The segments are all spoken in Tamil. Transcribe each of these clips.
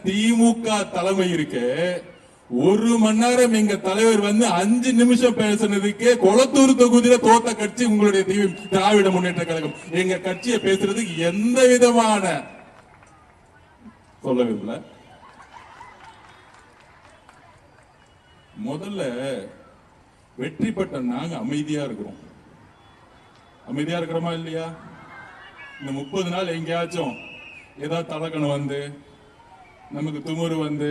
திமுக தலைமை இருக்கு. ஒரு மணி நேரம் எங்க தலைவர் வந்து 5 நிமிஷம் பேசுனதுக்கே கொளத்தூர் தொகுதியில தோத்த கட்சி உங்களுடைய திராவிட முன்னேற்ற கழகம். எங்க கட்சியை பேசுறதுக்கு எந்த விதமான சொல்லவில்லை. முதல்ல வெற்றி பெற்ற நாங்க அமைதியா இருக்கிறோம். அமைதியா இருக்கிறோமா இல்லையா? இந்த 30 நாள் எங்கேயாச்சும் ஏதாவது தலக்கணம் வந்து நமக்கு துமுறு வந்து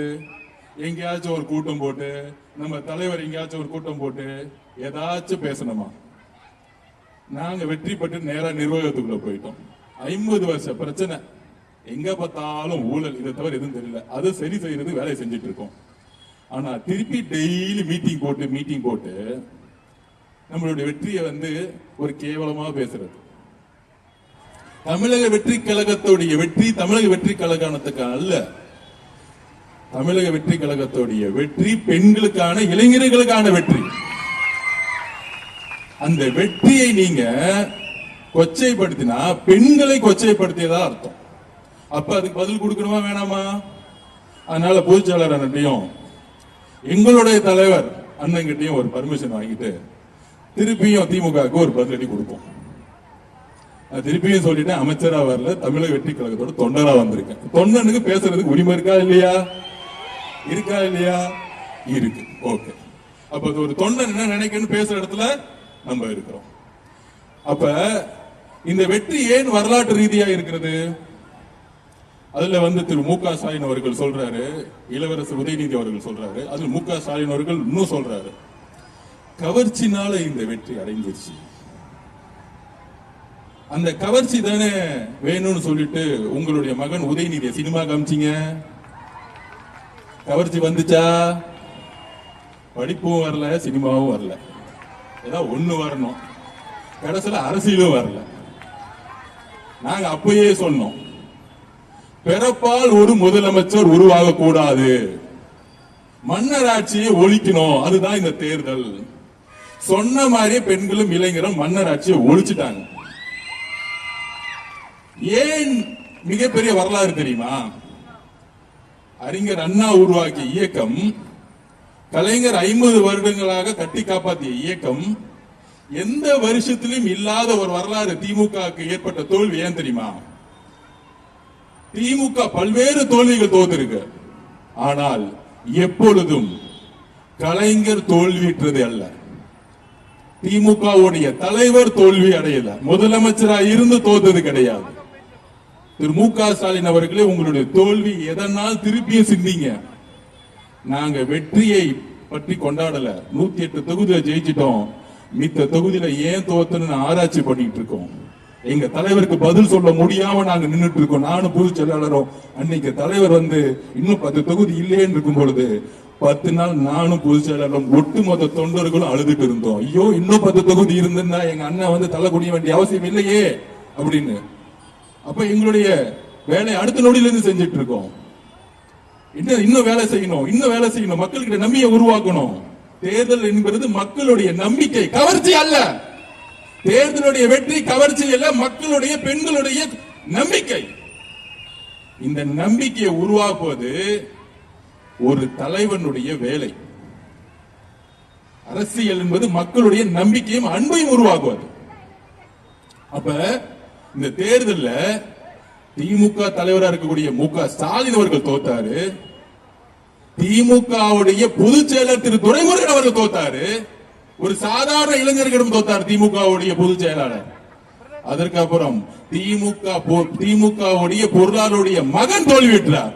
எங்கேயாச்சும் ஒரு கூட்டம் போட்டு நம்ம தலைவர் எங்கேயாச்சும் ஒரு கூட்டம் போட்டு ஏதாச்சும் பேசணுமா? நாங்க வெற்றி பெற்று நேரா நிர்வாகத்துக்குள்ள போயிட்டோம். 50 வருஷ பிரச்சனை, எங்க பார்த்தாலும் ஊழல், இதை தவிர எதுவும் தெரியல. அதை சரி செய்யறது வேலையை செஞ்சுட்டு இருக்கோம். ஆனா திருப்பி டெய்லி மீட்டிங் போட்டு நம்மளுடைய வெற்றியை வந்து ஒரு கேவலமா பேசுறது. தமிழக வெற்றி கழகத்துடைய வெற்றி தமிழக வெற்றி கழகத்துக்கு அல்ல. தமிழக வெற்றி கழகத்துடைய வெற்றி பெண்களுக்கான, இளைஞர்களுக்கான வெற்றி. அந்த வெற்றியை நீங்க கொச்சைப்படுத்தினா பெண்களை கொச்சைப்படுத்தியதா அர்த்தம். அப்ப அதுக்கு பதில் கொடுக்கணுமா வேணாமா? அதனால பொதுச்செயலாளர் அண்ணன்ட்டையும் எங்களுடைய தலைவர் அண்ணன்கிட்டையும் ஒரு பர்மிஷன் வாங்கிட்டு திருப்பியும் திமுகவுக்கு ஒரு பதிலடி கொடுப்போம். திருப்பியும் சொல்லிட்டேன், அமைச்சரா வரல, தமிழக வெற்றி கழகத்தோட தொண்டரா வந்திருக்கேன். தொண்டனுக்கு பேசுறதுக்கு உரிமை இருக்கா இல்லையா? இருக்கா இல்லையா? இருக்கு. ஓகே. அப்ப ஒரு தொண்டன் என்ன நினைக்கணும் பேசுற இடத்துல நம்ம இருக்கிறோம். அப்ப இந்த வெற்றி ஏன் வரலாற்று ரீதியா இருக்கிறது? அதுல வந்து திரு மு.க. ஸ்டாலின் அவர்கள் சொல்றாரு, இளவரசர் உதயநிதி அவர்கள் சொல்றாரு, அதுல மு.க. ஸ்டாலின் அவர்கள் இன்னும் சொல்றாரு, கவர்ச்சினால இந்த வெற்றி அடைஞ்சிருச்சு. அந்த கவர்ச்சி தானே வேணும்னு சொல்லிட்டு உங்களுடைய மகன் உதயநிதியை சினிமா காமிச்சிங்க. கவர்ச்சி வந்துச்சா? படிப்பும் வரல, சினிமாவும் வரல, ஏதாவது ஒண்ணு வரணும். கடைசியில அரசியலும் வரல. நாங்க அப்பயே சொன்னோம், பிறப்பால் ஒரு முதலமைச்சர் உருவாக கூடாது, மன்னர் ஆட்சியை ஒழிக்கணும், அதுதான் இந்த தேர்தல். சொன்ன மாதிரியே பெண்களும் இளைஞரும் மன்னர் ஆட்சியை ஒழிச்சிட்டாங்க. ஏன் மிகப்பெரிய வரலாறு தெரியுமா? அறிஞர் அண்ணா உருவாக்கிய இயக்கம், கலைஞர் 50 வருடங்களாக கட்டி காப்பாற்றிய இயக்கம், எந்த வருஷத்திலும் இல்லாத ஒரு வரலாறு. திமுகவுக்கு ஏற்பட்ட தோல்வி ஏன் தெரியுமா? திமுக பல்வேறு தோல்விகள் தோத்திருக்கு, ஆனால் எப்பொழுதும் கலைஞர் தோல்வியற்றது அல்ல. திமுகவுடைய தலைவர் தோல்வி அடையல, முதலமைச்சராக இருந்து தோத்தது கிடையாது. திரு மு.க. ஸ்டாலின் அவர்களே, உங்களுடைய தோல்வி எதனால் திருப்பியும் சிந்திங்க. நாங்க வெற்றியை பற்றி கொண்டாடல. 108 தொகுதியில ஜெயிச்சிட்டோம், மித்த தொகுதியில ஏன் தோத்தன்னு ஆராய்ச்சி பண்ணிட்டு இருக்கோம். எங்க தலைவருக்கு பதில் சொல்ல முடியாம நாங்க நின்றுட்டு இருக்கோம். நானும் பொதுச் செயலாளரும் அன்னைக்கு தலைவர் வந்து இன்னும் 10 தொகுதி இல்லையேன்னு இருக்கும் பொழுது 10 நாள் நானும் பொதுச் செயலாளரும் ஒட்டுமொத்த தொண்டர்களும் அழுதுட்டு இருந்தோம். ஐயோ, இன்னும் 10 தொகுதி இருந்திருந்தா எங்க அண்ணன் வந்து தலை குனிய வேண்டிய அவசியம் இல்லையே அப்படின்னு. அப்ப எங்களுடைய வேலை அடுத்த நொடியில இருந்து செஞ்சிட்டு இருக்கோம். இன்னும் வேலை செய்யணும், மக்கள்கிட்ட நம்பிக்கை உருவாக்கணும். தேர்தல் என்பது மக்களுடைய நம்பிக்கை, கவர்ச்சி அல்ல. தேர்தலுடைய வெற்றி கவர்ச்சி அல்ல, மக்களுடைய, பெண்களுடைய நம்பிக்கை. இந்த நம்பிக்கையை உருவாக்குவது ஒரு தலைவனுடைய வேலை. அரசியல் என்பது மக்களுடைய நம்பிக்கையும் அன்பையும் உருவாக்குவது. அப்ப இந்த தேர்தல்ல திமுக தலைவராக இருக்கக்கூடிய மு.க. ஸ்டாலின் அவர்கள் தோத்தாரு, திமுகவுடைய பொதுச் செயலர் திரு துரைமுருகன் அவர்கள் தோத்தாரு, ஒரு சாதாரண இளைஞர்களிடம் தோத்தார் திமுகவுடைய பொதுச் செயலாளர். அதற்கப்புறம் திமுகவுடைய பொருளாளருடைய மகன் தோல்வியுற்றார்.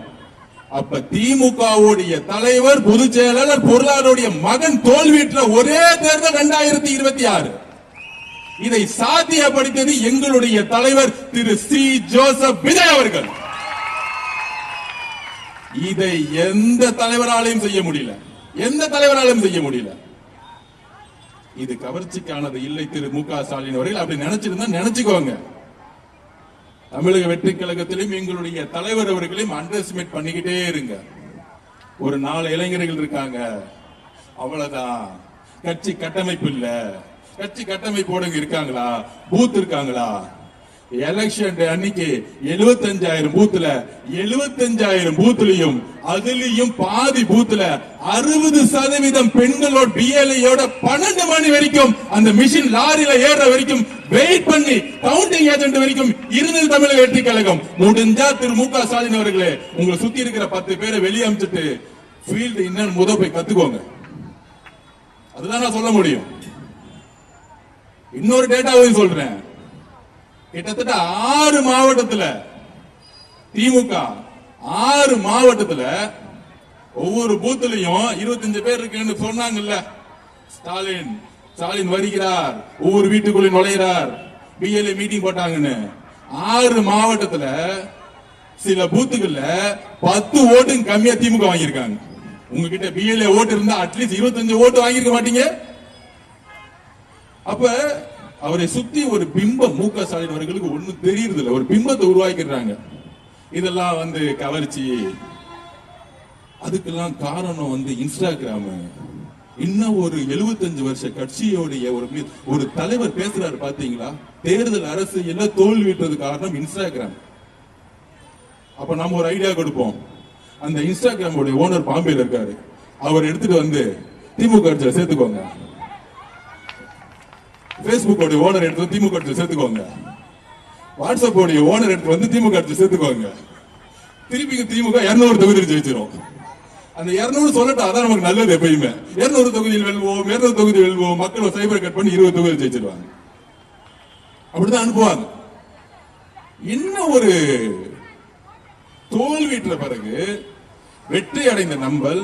அப்ப திமுகவுடைய தலைவர், பொதுச் செயலாளர், பொருளாளருடைய மகன் தோல்வியுற்ற ஒரே தேர்தல் 2026. இதை சாத்தியப்படுத்தியது எங்களுடைய தலைவர் திரு சி. ஜோசப் விஜய் அவர்கள். இதை எந்த தலைவராலையும் செய்ய முடியல. இது கவர்ச்சிக்கானது இல்லை. திரு மு.க. ஸ்டாலின் அவர்கள் அப்படி நினைச்சிருந்தா நினைச்சுக்கோங்க. தமிழக வெற்றி கழகத்திலும் எங்களுடைய தலைவர் அவர்களையும் அண்டர் எஸ்டிமேட் பண்ணிக்கிட்டே இருங்க. ஒரு 4 இளைஞர்கள் இருக்காங்க, அவ்வளவுதான். கட்சி கட்டமைப்பு இல்ல. கட்சி கட்டமைப்போட இருக்காங்களா? பூத் இருக்காங்களா? எலெக்ஷன் அன்னைக்கு 75,000 பூத்துல 75,000 பூத்துலயும் அதுலயும் பாதி பூத்துல 60% பெண்களோட பிஎல்ஐயோட 12 மணி வரைக்கும் அந்த மிஷின் லாரியில ஏற வரைக்கும் வெயிட் பண்ணி கவுண்டிங் ஏஜென்ட் வரைக்கும் இருந்தது தமிழக வெற்றி கழகம். முடிஞ்சா திரு மு.க. ஸ்டாலின் அவர்களே, உங்களை சுத்தி இருக்கிற 10 பேரை வெளியே அனுப்பிச்சிட்டு ஃபீல்டு என்னன்னு முத போய் கத்துக்கோங்க. அதுதான் நான் சொல்ல முடியும். இன்னொரு டேட்டாவையும் சொல்றேன். கிட்டத்தட்ட 6 மாவட்டத்துல திமுக 6 மாவட்டத்துல ஒவ்வொரு பூத்துலயும் 25 பேர் இருக்குன்னு சொன்னாங்கல்ல. ஸ்டாலின் வருகிறார், ஒவ்வொரு வீட்டுக்குள்ள நுழைகிறார், பிஎல்ஏ மீட்டிங் போட்டாங்கன்னு. 6 மாவட்டத்துல சில பூத்துக்கள்ல 10 ஓட்டு கம்மியா திமுக வாங்கியிருக்காங்க. உங்ககிட்ட பிஎல்ஏ ஓட்டு இருந்தா அட்லீஸ்ட் 25 ஓட்டு வாங்கியிருக்க மாட்டீங்க. அப்ப அவரை சுத்தி ஒரு பிம்பம் மு.க. ஸ்டாலின் அவர்களுக்கு ஒண்ணும் தெரியுது இல்ல, ஒரு பிம்பத்தை உருவாக்கிறாங்க. இதெல்லாம் கவர்ச்சி. அதுக்கெல்லாம் காரணம் இன்ஸ்டாகிராம். இன்னும் ஒரு 75 வருஷ கட்சியோடைய ஒரு தலைவர் பேசுறாரு பாத்தீங்களா? தேர்தல் அரசியல்ல தோல்விட்டது காரணம் இன்ஸ்டாகிராம். அப்ப நம்ம ஒரு ஐடியா கொடுப்போம். அந்த இன்ஸ்டாகிராம் ஓனர் பாம்பேல இருக்காரு, அவர் எடுத்துட்டு திமுக கட்சியில சேர்த்துக்கோங்க. பேஸ்புக் ஓனர் எடுத்து திமுக கட்சியில சேர்த்துக்கோங்க. வாட்ஸ்அப் ஓனர் எடுத்து திமுக கட்சியில சேர்த்துக்கோங்க. திருப்பி திமுக 200 தொகுதியில் ஜெயிச்சிரும். அந்த 200 சொல்லட்டும், அதான் நமக்கு நல்லது. எப்பயுமே 200 தொகுதியில் வெல்வோம், 200 தொகுதி வெல்வோம், மக்கள் சைபர் கட் பண்ணி 20 தொகுதியில் ஜெயிச்சிருவாங்க. அப்படிதான் அனுப்புவாங்க. இன்னும் ஒரு தோல்விற்ற பிறகு வெற்றி அடைந்த நம்பல்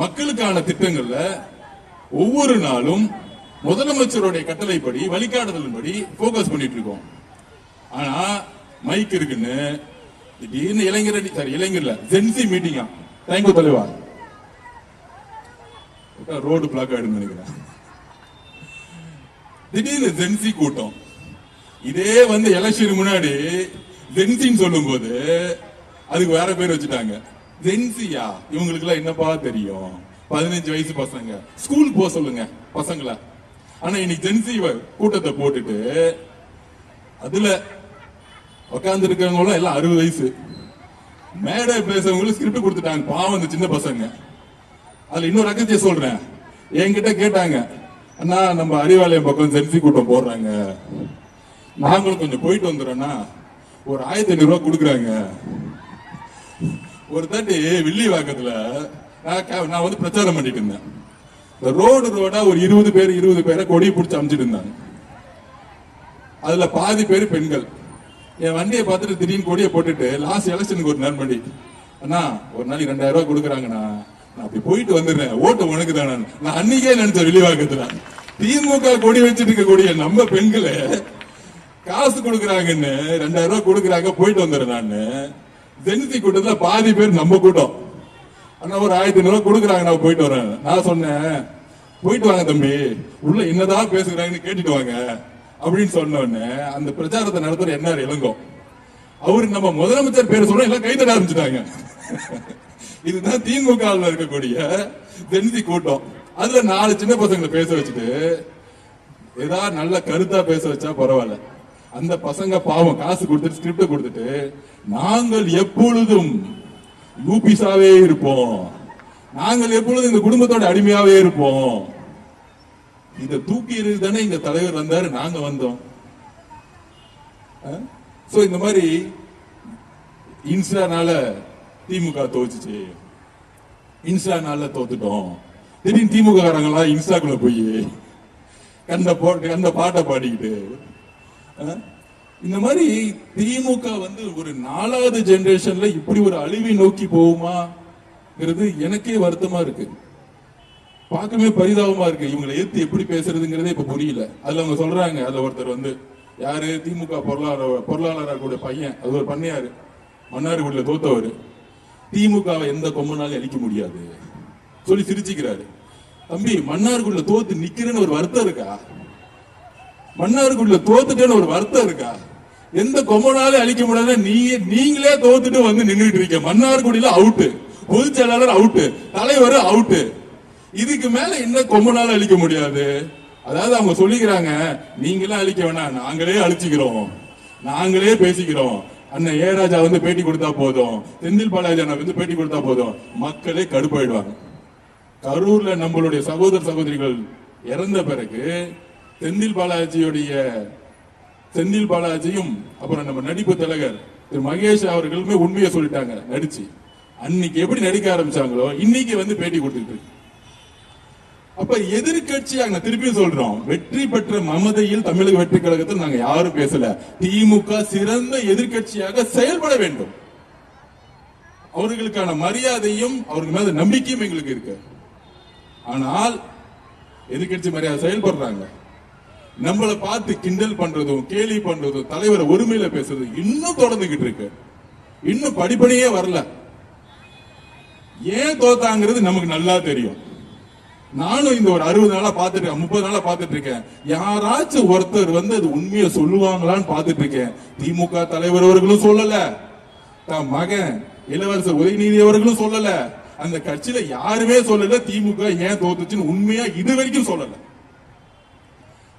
மக்களுக்கான திட்டங்கள்ல ஒவ்வொரு நாளும் முதலமைச்சருடைய கட்டளைப்படி வழிகாட்டுதலின்படி போக்கஸ் பண்ணிட்டு இருக்கோம். ஆனா மைக் இருக்குன்னு திடீர்னு இளைஞர்ல ஜென்சி மீட்டிங்கா. தேங்க்யூ தலைவா. ரோடு பிளாக் ஆயிடும் நினைக்கிறேன். திடீர்னு ஜென்சி கூட்டம். இதே எலெக்ஷன் முன்னாடி ஜென்சின்னு சொல்லும் போது அதுக்கு வேற பேர் வச்சுட்டாங்க. ஜென்சியா? இவங்களுக்கு எல்லாம் என்னப்பா தெரியும்? 15 வயசு பசங்க, ஸ்கூல் போக சொல்லுங்க பசங்களை. ஆனா இன்னைக்கு ஜென்சி கூட்டத்தை போட்டுட்டு அதுல உட்கார்ந்து இருக்கிறவங்க எல்லாம் 60 வயசு. மேடை பேசவங்களுக்கு ஸ்கிரிப்ட் கொடுத்துட்டாங்க. பாவம் சின்ன பசங்க. அதுல இன்னொரு அக்கத்தைய சொல்றேன். என்கிட்ட கேட்டாங்க, அண்ணா நம்ம அறிவாலயம் பக்கம் ஜென்சி கூட்டம் போடுறாங்க, நாங்களும் கொஞ்சம் போயிட்டு வந்துடுறோம்னா ஒரு 1500 ரூபாய் கொடுக்குறாங்க. ஒரு தாட்டி வில்லிவாக்கத்துல நான் பிரச்சாரம் பண்ணிட்டு இருந்தேன். ரோடா ஒரு 20 பேரை கொடி பிடிச்சி அமைச்சிட்டு இருந்தாங்க. அதுல பாதி பேர் பெண்கள். என் வண்டியை பார்த்துட்டு திடீர்னு கொடியை போட்டுட்டு லாஸ்ட் எலெக்ஷனுக்கு ஒரு நாள் பண்ணி, அண்ணா ஒரு நாளைக்கு 2000 ரூபாய் கொடுக்குறாங்கண்ணா, நான் அப்படி போயிட்டு வந்துடுறேன், ஓட்டு உனக்கு தானே. நான் அன்னைக்கே நினைச்சேன் வில்லிவாக்கத்துல திமுக கொடி வச்சிட்டு இருக்கக்கூடிய நம்ம பெண்களை காசு கொடுக்குறாங்கன்னு 2000 ரூபாய் கொடுக்குறாங்க, போயிட்டு வந்துடுறேன். நான் ஜென்சி கூட்டத்துல பாதி பேர் நம்ம கூட்டம். ஆனா ஒரு 1500 ரூபாய் கொடுக்குறாங்க, நான் போயிட்டு வரேன். நான் சொன்னேன், போயிட்டு வாங்க தம்பி, உள்ள என்னதான் பேசுறாங்கன்னு கேட்டுட்டு வாங்க அப்படின்னு சொன்ன உடனே அந்த பிரச்சாரத்தை நடத்துற என்ஆர் இளங்கோ அவரு நம்ம முதலமைச்சர் பேர் சொல்ல எல்லாம் கைத்தட ஆரம்பிச்சுட்டாங்க. இதுதான் திமுக இருக்கக்கூடிய ஜென்சி கூட்டம். அதுல 4 சின்ன பசங்களை பேச வச்சுட்டு ஏதாவது நல்ல கருத்தா பேச வச்சா பரவாயில்ல. அந்த பசங்க பாவம் காசு கொடுத்துட்டு ஸ்கிரிப்ட் கொடுத்துட்டு, நாங்கள் எப்பொழுதும் யூபிஸாவே இருப்போம், நாங்கள் எப்பொழுதும் இந்த குடும்பத்தோட அடிமையாவே இருப்போம். இத தூக்கி தானே இங்க தலைவர் வந்தாரு, நாங்க வந்தோம். இந்த மாதிரி இன்ஸ்டானால திமுக தோச்சுச்சு, இன்ஸ்டானால தோத்துட்டோம். திடீர்னு திமுக காரங்களா இன்ஸ்டாக்குள்ள போய் கண்ட பாட்டை பாடிக்கிட்டு இந்த மாதிரி திமுக ஒரு 4வது ஜெனரேஷன்ல இப்படி ஒரு அழிவை நோக்கி போகுமாங்கிறது எனக்கே வருத்தமா இருக்கு. பார்க்கவே பரிதாபமா இருக்கு. இவங்களை ஏத்து எப்படி பேசுறதுங்கிறதே இப்ப புரியல. அதுல அவங்க சொல்றாங்க, அதுல ஒருத்தர் யாரு திமுக பொருளாளராக கூட பையன், அது ஒரு பண்ணையாரு, மன்னார்குடியில தோத்தவர், திமுகவை எந்த கொம்பனாலும் அழிக்க முடியாது சொல்லி சிரிச்சுக்கிறாரு. தம்பி, மன்னார்குடியில தோத்து நிக்கிறேன்னு ஒரு வருத்தம் இருக்கா? மன்னார்குடியில தோத்துட்டேன்னு ஒரு வருத்தம் இருக்கா? எந்த கொம்பனாலும் அழிக்க முடியாத நீங்களே தோத்துட்டு நின்றுட்டு இருக்க. மன்னார்குடியில அவுட்டு, பொதுச் செயலாளர் அவுட்டு, தலைவர் அவுட்டு. இதுக்கு மேல என்ன கொம்பனால அழிக்க முடியாது? அதாவது அவங்க சொல்லிக்கிறாங்க, நீங்களும் அழிக்க வேணாம், நாங்களே அழிச்சுக்கிறோம். நாங்களே பேசிக்கிறோம். அண்ணன் ஏ ராஜா வந்து பேட்டி கொடுத்தா போதும், செந்தில் பாலாஜி அண்ணா வந்து பேட்டி கொடுத்தா போதும், மக்களே கடுப்பாயிடுவாங்க. கரூர்ல நம்மளுடைய சகோதர சகோதரிகள் இறந்த பிறகு செந்தில் பாலாஜியும் அப்புறம் நம்ம நடிப்பு தலைவர் திரு மகேஷ் அவர்களுமே உண்மையை சொல்லிட்டாங்க நடிச்சு. அன்னைக்கு எப்படி நடிக்க ஆரம்பிச்சாங்களோ இன்னைக்கு வந்து பேட்டி கொடுத்துட்டு. அப்ப எதிர்கட்சியாக திருப்பியும் சொல்றோம், வெற்றி பெற்ற மமதையில் தமிழக வெற்றி கழகத்தில் நாங்க யாரும் பேசல. திமுக சிறந்த எதிர்கட்சியாக செயல்பட வேண்டும். அவர்களுக்கான மரியாதையும் அவர்கள் மேல நம்பிக்கையும் எங்களுக்கு இருக்கு. ஆனால் எதிர்கட்சி மரியாதை செயல்படுறாங்க. நம்மளை பார்த்து கிண்டல் பண்றதும் கேலி பண்றதும் தலைவரை ஒருமையில பேசுறதும் இன்னும் தொடர்ந்துகிட்டு இருக்கு. இன்னும் படிப்படியே வரல. ஏன் தோத்தாங்கிறது நமக்கு நல்லா தெரியும். நானும் இந்த ஒரு 60 நாளா பாத்துட்டு 30 நாளா பாத்துட்டு இருக்கேன். யாராச்சும் ஒருத்தர் வந்து அது உண்மையை சொல்லுவாங்களான்னு பாத்துட்டு இருக்கேன். திமுக தலைவர் அவர்களும் சொல்லல, தன் மகன் இளவரசர் உதயநிதி அவர்களும் சொல்லல, அந்த கட்சியில யாருமே சொல்லல திமுக ஏன் தோத்துச்சுன்னு உண்மையா இது வரைக்கும் சொல்லல.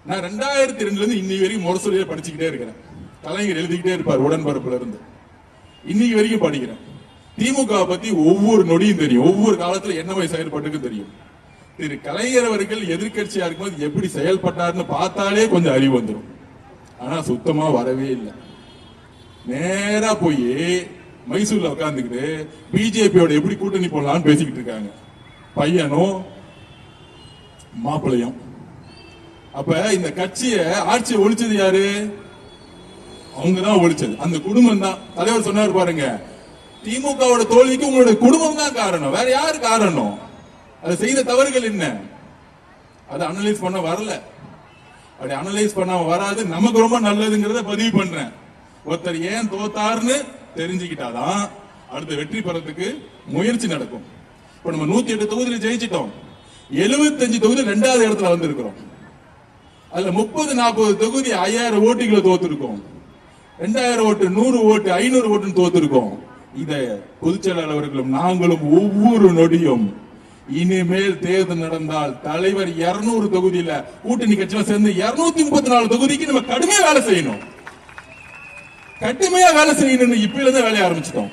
நான் 2002 இருந்து இன்னைக்கு வரைக்கும் முரசொலியை படிச்சுக்கிட்டே இருக்கிறேன். கலைஞர் எழுதிக்கிட்டே இருப்பார் உடன்பரப்புல இருந்து. இன்னைக்கு வரைக்கும் படிக்கிறேன். திமுக பத்தி ஒவ்வொரு நொடியும் தெரியும், ஒவ்வொரு காலத்துல என்ன மாதிரி செயல்பட்டுக்கு தெரியும். திரு கலைஞர் அவர்கள் எதிர்கட்சியா இருக்கும்போது எப்படி செயல்பட்டாருன்னு பார்த்தாலே கொஞ்சம் அறிவு வந்துடும். ஆனா சுத்தமா வரவே இல்லை. நேரா போய் மைசூர்ல உட்காந்துக்கிட்டு பிஜேபியோட எப்படி கூட்டணி போடலாம்னு பேசிக்கிட்டு இருக்காங்க, பையனும் மாப்பிள்ளையும். அப்ப இந்த கட்சியை ஆட்சியை ஒழிச்சது யாரு? அவங்கதான் ஒழிச்சது, அந்த குடும்பம் தான். தலைவர் சொன்னார் பாருங்க, திமுகவோட தோல்விக்கு உங்களுடைய குடும்பம் தான் காரணம், வேற யாரு காரணம்? அதை செய்த தவறுகள் என்ன? அதை அனலைஸ் பண்ண வரல. அப்படி அனலைஸ் பண்ண வராது. நமக்கு ரொம்ப நல்லதுங்கிறத பதிவு பண்றேன். ஒருத்தர் ஏன் தோத்தாருன்னு தெரிஞ்சுக்கிட்டாதான் அடுத்த வெற்றி பெறத்துக்கு முயற்சி நடக்கும். இப்ப நம்ம 108 தொகுதியில் ஜெயிச்சிட்டோம். 75 தொகுதி 2வது இடத்துல வந்திருக்கிறோம். அதுல 30-40 தொகுதி 5000 ஓட்டுகளை தோத்துருக்கோம். 2000 ஓட்டு, 100 ஓட்டு, 500 ஓட்டுன்னு தோத்துருக்கோம். இத பொதுச்செயலாளர் அவர்களும் நாங்களும் ஒவ்வொரு நொடியும் இனிமேல் தேர்தல் நடந்தால் தலைவர் 200 தொகுதியில கூட்டணி கட்சியில சேர்ந்து 234 தொகுதிக்கு நம்ம கடுமையா வேலை செய்யணும். கடுமையா வேலை செய்யணும். இப்ப இருந்து வேலையை ஆரம்பிச்சிட்டோம்.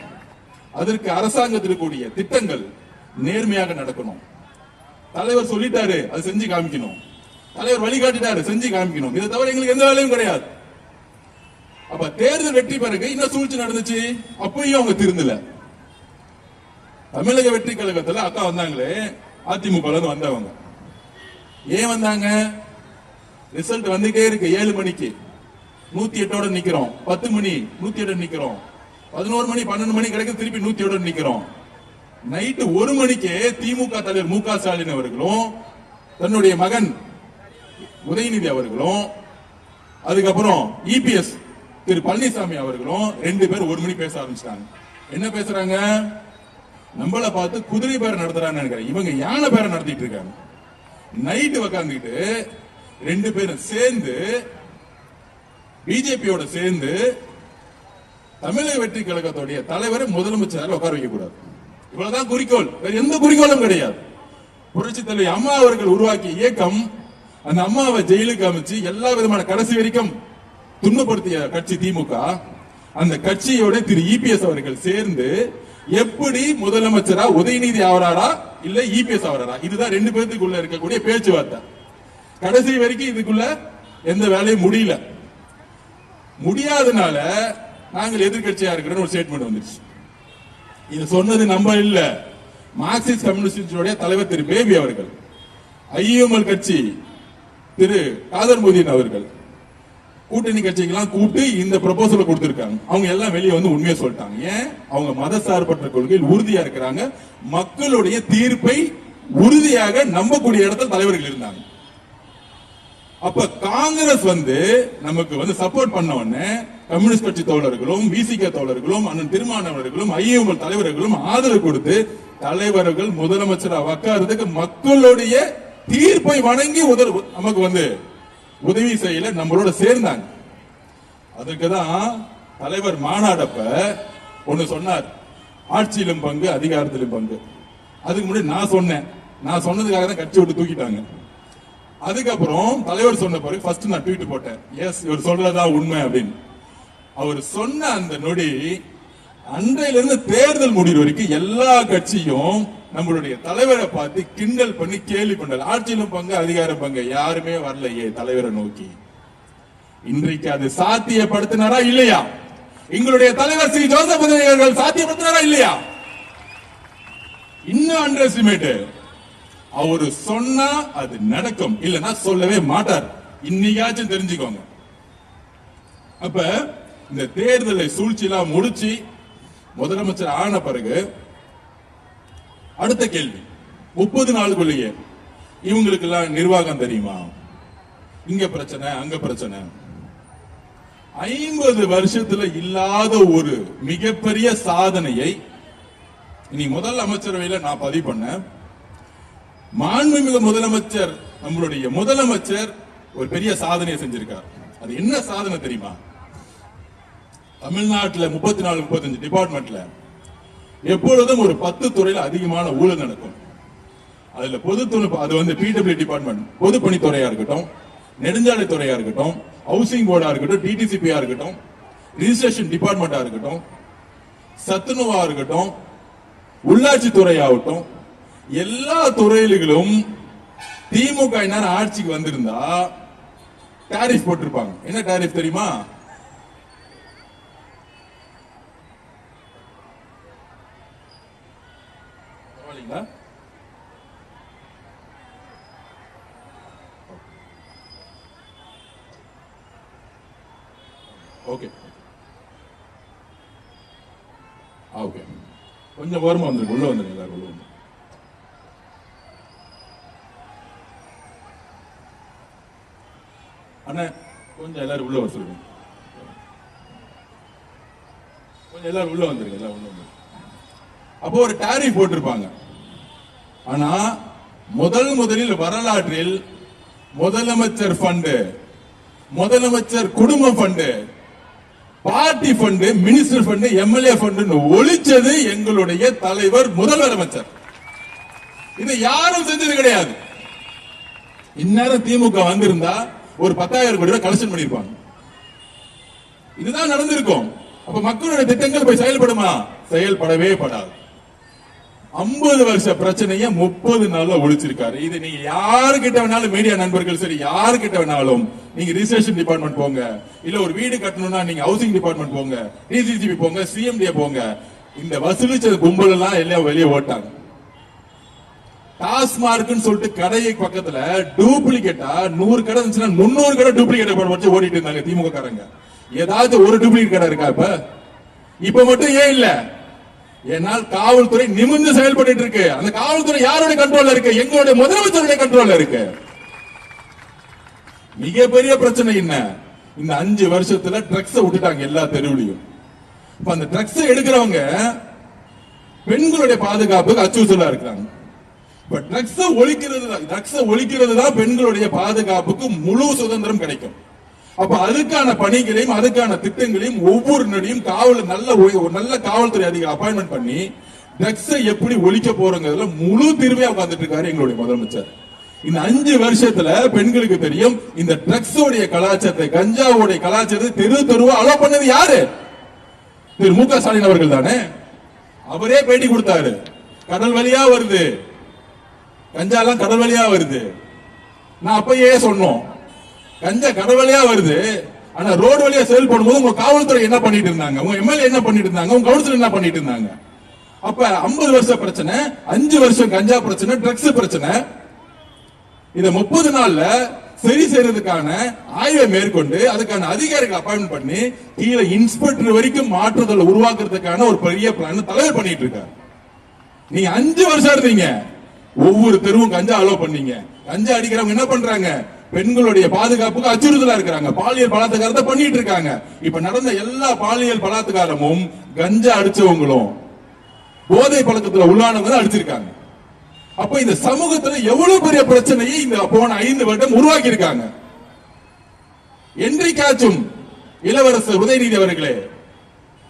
அதற்கு அரசாங்கத்தில் கூடிய திட்டங்கள் நேர்மையாக நடக்கணும். தலைவர் சொல்லிட்டாரு, அது செஞ்சு காமிக்கணும். தலைவர் வழிகாட்டிட்டாரு, செஞ்சு காமிக்கணும். இதை தவிர எங்களுக்கு எந்த வேலையும் கிடையாது. அப்ப தேர்தல் வெற்றி பிறகு என்ன சூழ்ச்சி நடந்துச்சு? அப்பயும் அவங்க திருந்தல. தமிழக வெற்றி கழகத்துல அக்கா வந்தாங்களே, அதிமுக வந்தவங்க ஏன் வந்தாங்க? ரிசல்ட் வந்துட்டே இருக்கு. 7 மணிக்கு 108ஓட நிக்கிறோம், 10 மணி 108 நிக்கிறோம், 11 மணி 12 மணி கிடைக்கும், திருப்பி 108 நிக்கிறோம். நைட்டு 1 மணிக்கு திமுக தலைவர் மு.க. ஸ்டாலின் அவர்களும் தன்னுடைய மகன் உதயநிதி அவர்களும் அதுக்கப்புறம் இபிஎஸ் திரு பழனிசாமி அவர்களும் 2 பேர் 1 மணி பேச ஆரம்பிச்சிட்டாங்க. என்ன பேசுறாங்க? நம்மள பார்த்து குதிரை பேர நடத்துறான்னு நினைக்கிறேன். இவங்க யானை பேர நடத்திட்டு இருக்காங்க. நைட்டு உட்காந்துக்கிட்டு 2 பேரும் சேர்ந்து பிஜேபியோட சேர்ந்து தமிழக வெற்றி கழகத்துடைய தலைவரை முதலமைச்சராக உட்கார வைக்க கூடாது. இவ்வளவுதான் குறிக்கோள், வேற எந்த குறிக்கோளும் கிடையாது. புரட்சி தலைவி அம்மா அவர்கள் உருவாக்கிய இயக்கம், அந்த அம்மாவை ஜெயிலுக்கு அமைச்சு எல்லா விதமான கடைசி வரைக்கும் துன்பப்படுத்திய கட்சி திமுக. அந்த கட்சியோட திரு இபிஎஸ் அவர்கள் சேர்ந்து எப்படி முதலமைச்சரா உதயநிதி ஆவராரா இல்ல இபிஎஸ் ஆவராரா, இதுதான் 2 பேருக்குள்ள இருக்கக்கூடிய பேச்சுவார்த்தை. கடைசி வரைக்கும் இதுக்குள்ள எந்த வேலையும் முடியல. முடியாதனால நாங்கள் எதிர்கட்சியா இருக்கிறோம் ஒரு ஸ்டேட்மெண்ட் வந்துருச்சு. இது சொன்னது நம்ம இல்ல, மார்க்சிஸ்ட் கம்யூனிஸ்ட் தலைவர் திரு பேபி அவர்கள், ஐஎம்எல் கட்சி திரு காதர் மொய்தீன் அவர்கள் கூட்டணி கட்சிக்கெல்லாம் கூப்பிட்டு இந்த ப்ரொபோசலை கொடுத்திருக்காங்க. அவங்க எல்லாம் வெளியே வந்து உண்மையை சொல்லிட்டாங்க. ஏன்? அவங்க மத சார்பற்ற கொள்கையில் உறுதியா இருக்கிறாங்க. மக்களுடைய தீர்ப்பை உறுதியாக நம்பக்கூடிய இடத்துல தலைவர்கள் இருந்தாங்க. அப்ப காங்கிரஸ் வந்து நமக்கு வந்து சப்போர்ட் பண்ண உடனே கம்யூனிஸ்ட் கட்சி தோழர்களும் விசிக தோழர்களும் அண்ணன் திருமாவளவர்களும் ஐஎம்எல் தலைவர்களும் ஆதரவு கொடுத்து தலைவர்கள் முதலமைச்சராக உட்கார்றதுக்கு மக்களுடைய தீர்ப்பை வணங்கி நமக்கு வந்து உதவி செய்யல, நம்மளோட சேர்ந்தாங்க. அதுக்குதான் தலைவர் மாநாடப்ப ஒண்ணு சொன்னார், ஆட்சியிலும் பங்கு அதிகாரத்திலும் பங்கு. அதுக்கு முன்னாடி நான் சொன்னதுக்காக தான் கட்சி விட்டு தூக்கிட்டாங்க. அதுக்கப்புறம் தலைவர் சொன்ன பிறகு ஃபர்ஸ்ட் நான் ட்வீட் போட்டேன், எஸ் இவர் சொல்றதா உண்மை அப்படின்னு. அவர் சொன்ன அந்த நொடி அன்றையிலிருந்து தேர்தல் முடிவு வரைக்கும் எல்லா கட்சியும் நம்மளுடைய தலைவரை பார்த்து கிண்டல் பண்ணி கேலி பண்ணல. ஆட்சியிலும் பங்கு அதிகாரம் பங்கு யாருமே வரலையே தலைவரை நோக்கி. இன்றைக்கு அது சாத்தியப்படுத்தினாரா இல்லையா? எங்களுடைய தலைவர் ஸ்ரீ ஜோசப் அவர்கள் சாத்தியப்படுத்தினாரா இல்லையா? இன்னும் அண்டர் எஸ்டிமேட். அவரு சொன்னா அது நடக்கும், இல்லைன்னா சொல்லவே மாட்டார். இன்னைக்காச்சும் தெரிஞ்சுக்கோங்க. அப்ப இந்த தேர்தலை சூழ்ச்சியெல்லாம் முடிச்சு முதலமைச்சர் ஆன பிறகு அடுத்த கேள்வி, 30 நாளுக்குள்ளேயே இவங்களுக்கு எல்லாம் நிர்வாகம் தெரியுமா? இங்க பிரச்சனை, அங்க பிரச்சனை. 50 வருஷத்துல இல்லாத ஒரு மிகப்பெரிய சாதனையை இனி முதல் அமைச்சரவையில நான் பதிவு பண்ண. மாண்புமிகு முதலமைச்சர், நம்மளுடைய முதலமைச்சர் ஒரு பெரிய சாதனையை செஞ்சிருக்கார். அது என்ன சாதனை தெரியுமா? தமிழ்நாட்டில் 34-35 டிபார்ட்மெண்ட்ல எப்பொழுதும் ஒரு 10 துறையில அதிகமான ஊழல் நடக்கும். அதுல பொதுத்துறை, அது வந்து பிடபிள்யூ டிபார்ட்மெண்ட், பொதுப்பணித்துறையா இருக்கட்டும், நெடுஞ்சாலை துறையா இருக்கட்டும், ஹவுசிங் போர்டா இருக்கட்டும், டிடிசிபியா இருக்கட்டும், ரிஜிஸ்ட்ரேஷன் டிபார்ட்மெண்டா இருக்கட்டும், சத்துணவா இருக்கட்டும், உள்ளாட்சி துறையாகட்டும், எல்லா துறையிலும் திமுக ஆட்சிக்கு வந்திருந்தா டாரிஃப் போட்டிருப்பாங்க. என்ன டாரிஃப் தெரியுமா? ஓகே ஓகே, கொஞ்சம் ஓரமா வந்துருக்கு, உள்ள வந்துருங்க எல்லாரும், உள்ள வந்து. அண்ணா கொஞ்சம் எல்லாரும் உள்ள வர சொல்லுங்க. கொஞ்சம் எல்லாரும் உள்ள வந்துருங்க, எல்லாம் உள்ள வந்து. அப்போ ஒரு டாரிஃப் போட்டிருப்பாங்க. ஆனா முதலில் வரலாற்றில் முதலமைச்சர் ஃபண்டு, முதலமைச்சர் குடும்ப fund, party fund, minister fund, MLA fund ஒழிச்சது எங்களுடைய தலைவர் முதல்வர் அமைச்சர். இதை யாரும் செஞ்சது கிடையாது. இந்நேரம் திமுக வந்திருந்தா ஒரு 10,000 கோடி ரூபாய் கலெக்ஷன் பண்ணிருப்பாங்க. இதுதான் நடந்திருக்கும். அப்ப மக்களுடைய திட்டங்கள் போய் செயல்படுமா? செயல்படவே படாது. 50 வருஷ பிரச்சனைய 30 நாள்ல ஒழிச்சிருக்காரு. இது நீங்க யாருக்கிட்ட வேணாலும், மீடியா நண்பர்கள் சரி, யாருக்கிட்ட வேணாலும், நீங்க ரிஜிஸ்ட்ரேஷன் டிபார்ட்மெண்ட் போங்க, இல்ல ஒரு வீடு கட்டணும்னா நீங்க ஹவுசிங் டிபார்ட்மெண்ட் போங்க, டிசிசிபி போங்க, சிஎம்டிஏ போங்க. இந்த வசூலிச்ச கும்பல் எல்லாம் எல்லாம் வெளியே ஓட்டாங்க. டாஸ்மார்க்னு சொல்லிட்டு கடையை பக்கத்துல டூப்ளிகேட்டா 100 கடை இருந்துச்சுன்னா 300 கடை டூப்ளிகேட் வச்சு ஓடிட்டு இருந்தாங்க திமுக காரங்க. ஏதாவது ஒரு டூப்ளிகேட் கடை இருக்கா? இப்ப மட்டும் ஏன் இல்ல? என்னால் காவல்துறை நிமிர்ந்து செயல்பட்டு இருக்கு. அந்த காவல்துறை யாருடைய கண்ட்ரோல்ல இருக்கு? எங்களுடைய முதலமைச்சருடைய கண்ட்ரோல்ல இருக்கு. மிகப்பெரிய பிரச்சனை என்ன? இந்த 5 வருஷத்துல ட்ரக்ஸ் விட்டுட்டாங்க எல்லா தெருவுலையும். அந்த ட்ரக்ஸ் எடுக்கிறவங்க பெண்களுடைய பாதுகாப்புக்கு அச்சுறுத்தலா இருக்கிறாங்க. ட்ரக்ஸ் ஒழிக்கிறது தான் பெண்களுடைய பாதுகாப்புக்கு முழு சுதந்திரம் கிடைக்கும். அப்ப அதுக்கான பணிகளையும் அதுக்கான திட்டங்களையும் ஒவ்வொரு நொடியும் நல்ல காவல்துறை அதிகாரி அப்பாயின்மெண்ட் பண்ணி ட்ரக்ஸை எப்படி ஒழிக்க போறோங்கிறதுல முழு தீர்வையா உட்கார்ந்துட்டு இருக்காரு எங்களுடைய முதலமைச்சர். இந்த 5 வருஷத்துல பெண்களுக்கு தெரியும் இந்த ட்ரக்ஸ் உடைய கலாச்சாரத்தை, கஞ்சாவுடைய கலாச்சாரத்தை தெரு தெருவா அலோ பண்ணது யாரு? திரு மு க ஸ்டாலின் அவர்கள் தானே. அவரே பேட்டி கொடுத்தாரு. கடல் வழியா வருது, கஞ்சாலாம் கடல் வழியா வருது. நான் அப்பயே சொன்னோம், கஞ்சா கடல் வழியா வருது, ஆனா ரோடு வழியா சேல் பண்ணும்போது உங்க காவல்துறை என்ன பண்ணிட்டு இருந்தாங்க, உங்க எம்எல்ஏ என்ன பண்ணிட்டு இருந்தாங்க, உங்க கவுன்சிலர் என்ன பண்ணிட்டு இருந்தாங்க? அப்ப 50 வருஷ பிரச்சனை, 5 வருஷம் கஞ்சா பிரச்சனை, ட்ரக்ஸ் பிரச்சனை. இத 30 நாள்ல சரி செய்யறதுக்கான ஆய்வை மேற்கொண்டு அதுக்கான அதிகாரிகள் அப்பாயின்மெண்ட் பண்ணி கீழே இன்ஸ்பெக்டர் வரைக்கும் மாற்றுதல் உருவாக்குறதுக்கான ஒரு பெரிய பிளான் தலைவர் பண்ணிட்டு இருக்காரு. நீங்க 5 வருஷம் இருந்தீங்க, ஒவ்வொரு தெருவும் கஞ்சா அலோ பண்ணீங்க. கஞ்சா அடிக்கிறவங்க என்ன பண்றாங்க? பெண்களுடைய பாதுகாப்புக்கு அச்சுறுத்தலா இருக்கிறாங்க, பாலியல் பலாத்காரத்தை பண்ணிட்டு இருக்காங்க. இப்ப நடந்த எல்லா பாலியல் பலாத்காரமும் கஞ்சா அடிச்சவங்களும் போதை பழக்கத்துல உள்ளானவங்க அடிச்சிருக்காங்க. அப்ப இந்த சமூகத்துல எவ்வளவு பெரிய பிரச்சனையை இந்த போன 5 வருடம் உருவாக்கி இருக்காங்க. என்றைக்காச்சும் இளவரசர் உதயநிதி அவர்களே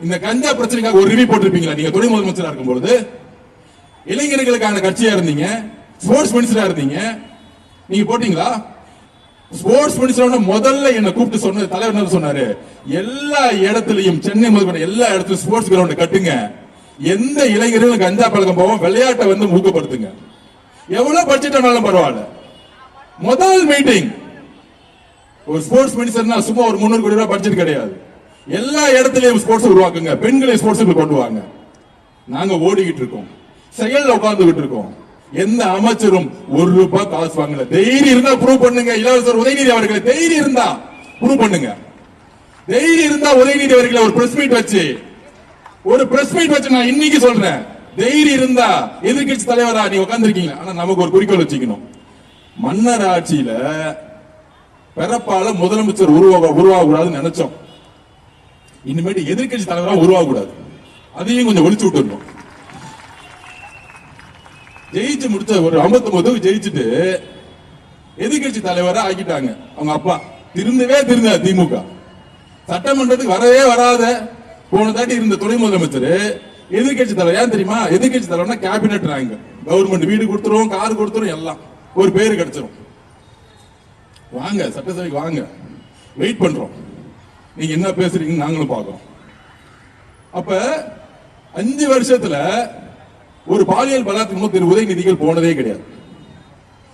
இந்த கஞ்சா பிரச்சனைக்காக ஒரு ரிவ்யூ போட்டிருப்பீங்களா? நீங்க துணை முதலமைச்சரா இருக்கும் பொழுது இளைஞர்களுக்கான கட்சியா இருந்தீங்க, ஸ்போர்ட்ஸ் மினிஸ்டரா இருந்தீங்க, நீங்க போட்டீங்களா? ஸ்போர்ட்ஸ் மினிஸ்டர் முதல்ல என்ன கூப்பிட்டு சொன்ன தலைவர் என்ன சொன்னாரு, எல்லா இடத்துலயும் சென்னை முதல் எல்லா இடத்துலயும் ஸ்போர்ட்ஸ் கிரவுண்ட் கட்டுங்க, எந்த இளைஞர்களும் கஞ்சா பழக்கம் போவோம், விளையாட்டை ஊக்கப்படுத்துங்க. எவ்வளவு பட்ஜெட் ஆனாலும் பரவாயில்ல. முதல் மீட்டிங் ஒரு ஸ்போர்ட்ஸ் மினிஸ்டர்னா சும்மா ஒரு 300 கோடி ரூபாய் பட்ஜெட் கிடையாது. எல்லா இடத்துலயும் ஸ்போர்ட்ஸ் உருவாக்குங்க, பெண்களை ஸ்போர்ட்ஸ் கொண்டு வாங்க. நாங்க ஓடிக்கிட்டு இருக்கோம், செயல்ல உட்கார்ந்துகிட்டு இருக்கோம். எந்த அமைச்சரும் 1 ரூபாய் காசு வாங்கல. தைரியம் இருந்தா ப்ரூவ் பண்ணுங்க. இளவரசர் உதயநிதி அவர்களை தைரியம் இருந்தா ப்ரூவ் பண்ணுங்க. தைரியம் இருந்தா உதயநிதி அவர்களை ஒரு பிரஸ் மீட் வச்சு நான் இன்னைக்கு சொல்றேன், தைரியம் இருந்தா எதிர்கட்சி தலைவரா நீ உட்கார்ந்துருக்கீங்க. ஆனா நமக்கு ஒரு குறிக்கோள் வச்சுக்கணும். மன்னர் ஆட்சியில பிறப்பால முதலமைச்சர் உருவாகக்கூடாதுன்னு நினைச்சோம். இனிமேட்டு எதிர்கட்சி தலைவரா உருவாகக்கூடாது, அதையும் கொஞ்சம் ஒழிச்சு விட்டுருந்தோம். ஜெயிச்சு முடிச்ச ஒரு 59 ஜெயிச்சுட்டு எதிர்கட்சி தலைவரா ஆக்கிட்டாங்க அவங்க அப்பா. திருந்தவே திமுக சட்டமன்றத்துக்கு வரவே வராத போன தாட்டி இருந்த துணை முதலமைச்சர் எதிர்கட்சி தலைவர். ஏன் தெரியுமா? எதிர்கட்சி தலைவர்னா கேபினெட் ரேங்க், கவர்மெண்ட் வீடு கொடுத்துரும், கார் கொடுத்துரும், எல்லாம் ஒரு பேரு கிடைச்சிரும். வாங்க சட்டசபைக்கு வாங்க, வெயிட் பண்றோம், நீங்க என்ன பேசுறீங்கன்னு நாங்களும் பார்க்கிறோம். அப்ப 5 வருஷத்துல ஒரு பாலியல் பலாத்காரம் திரு உதயநிதிகள் போனதே கிடையாது,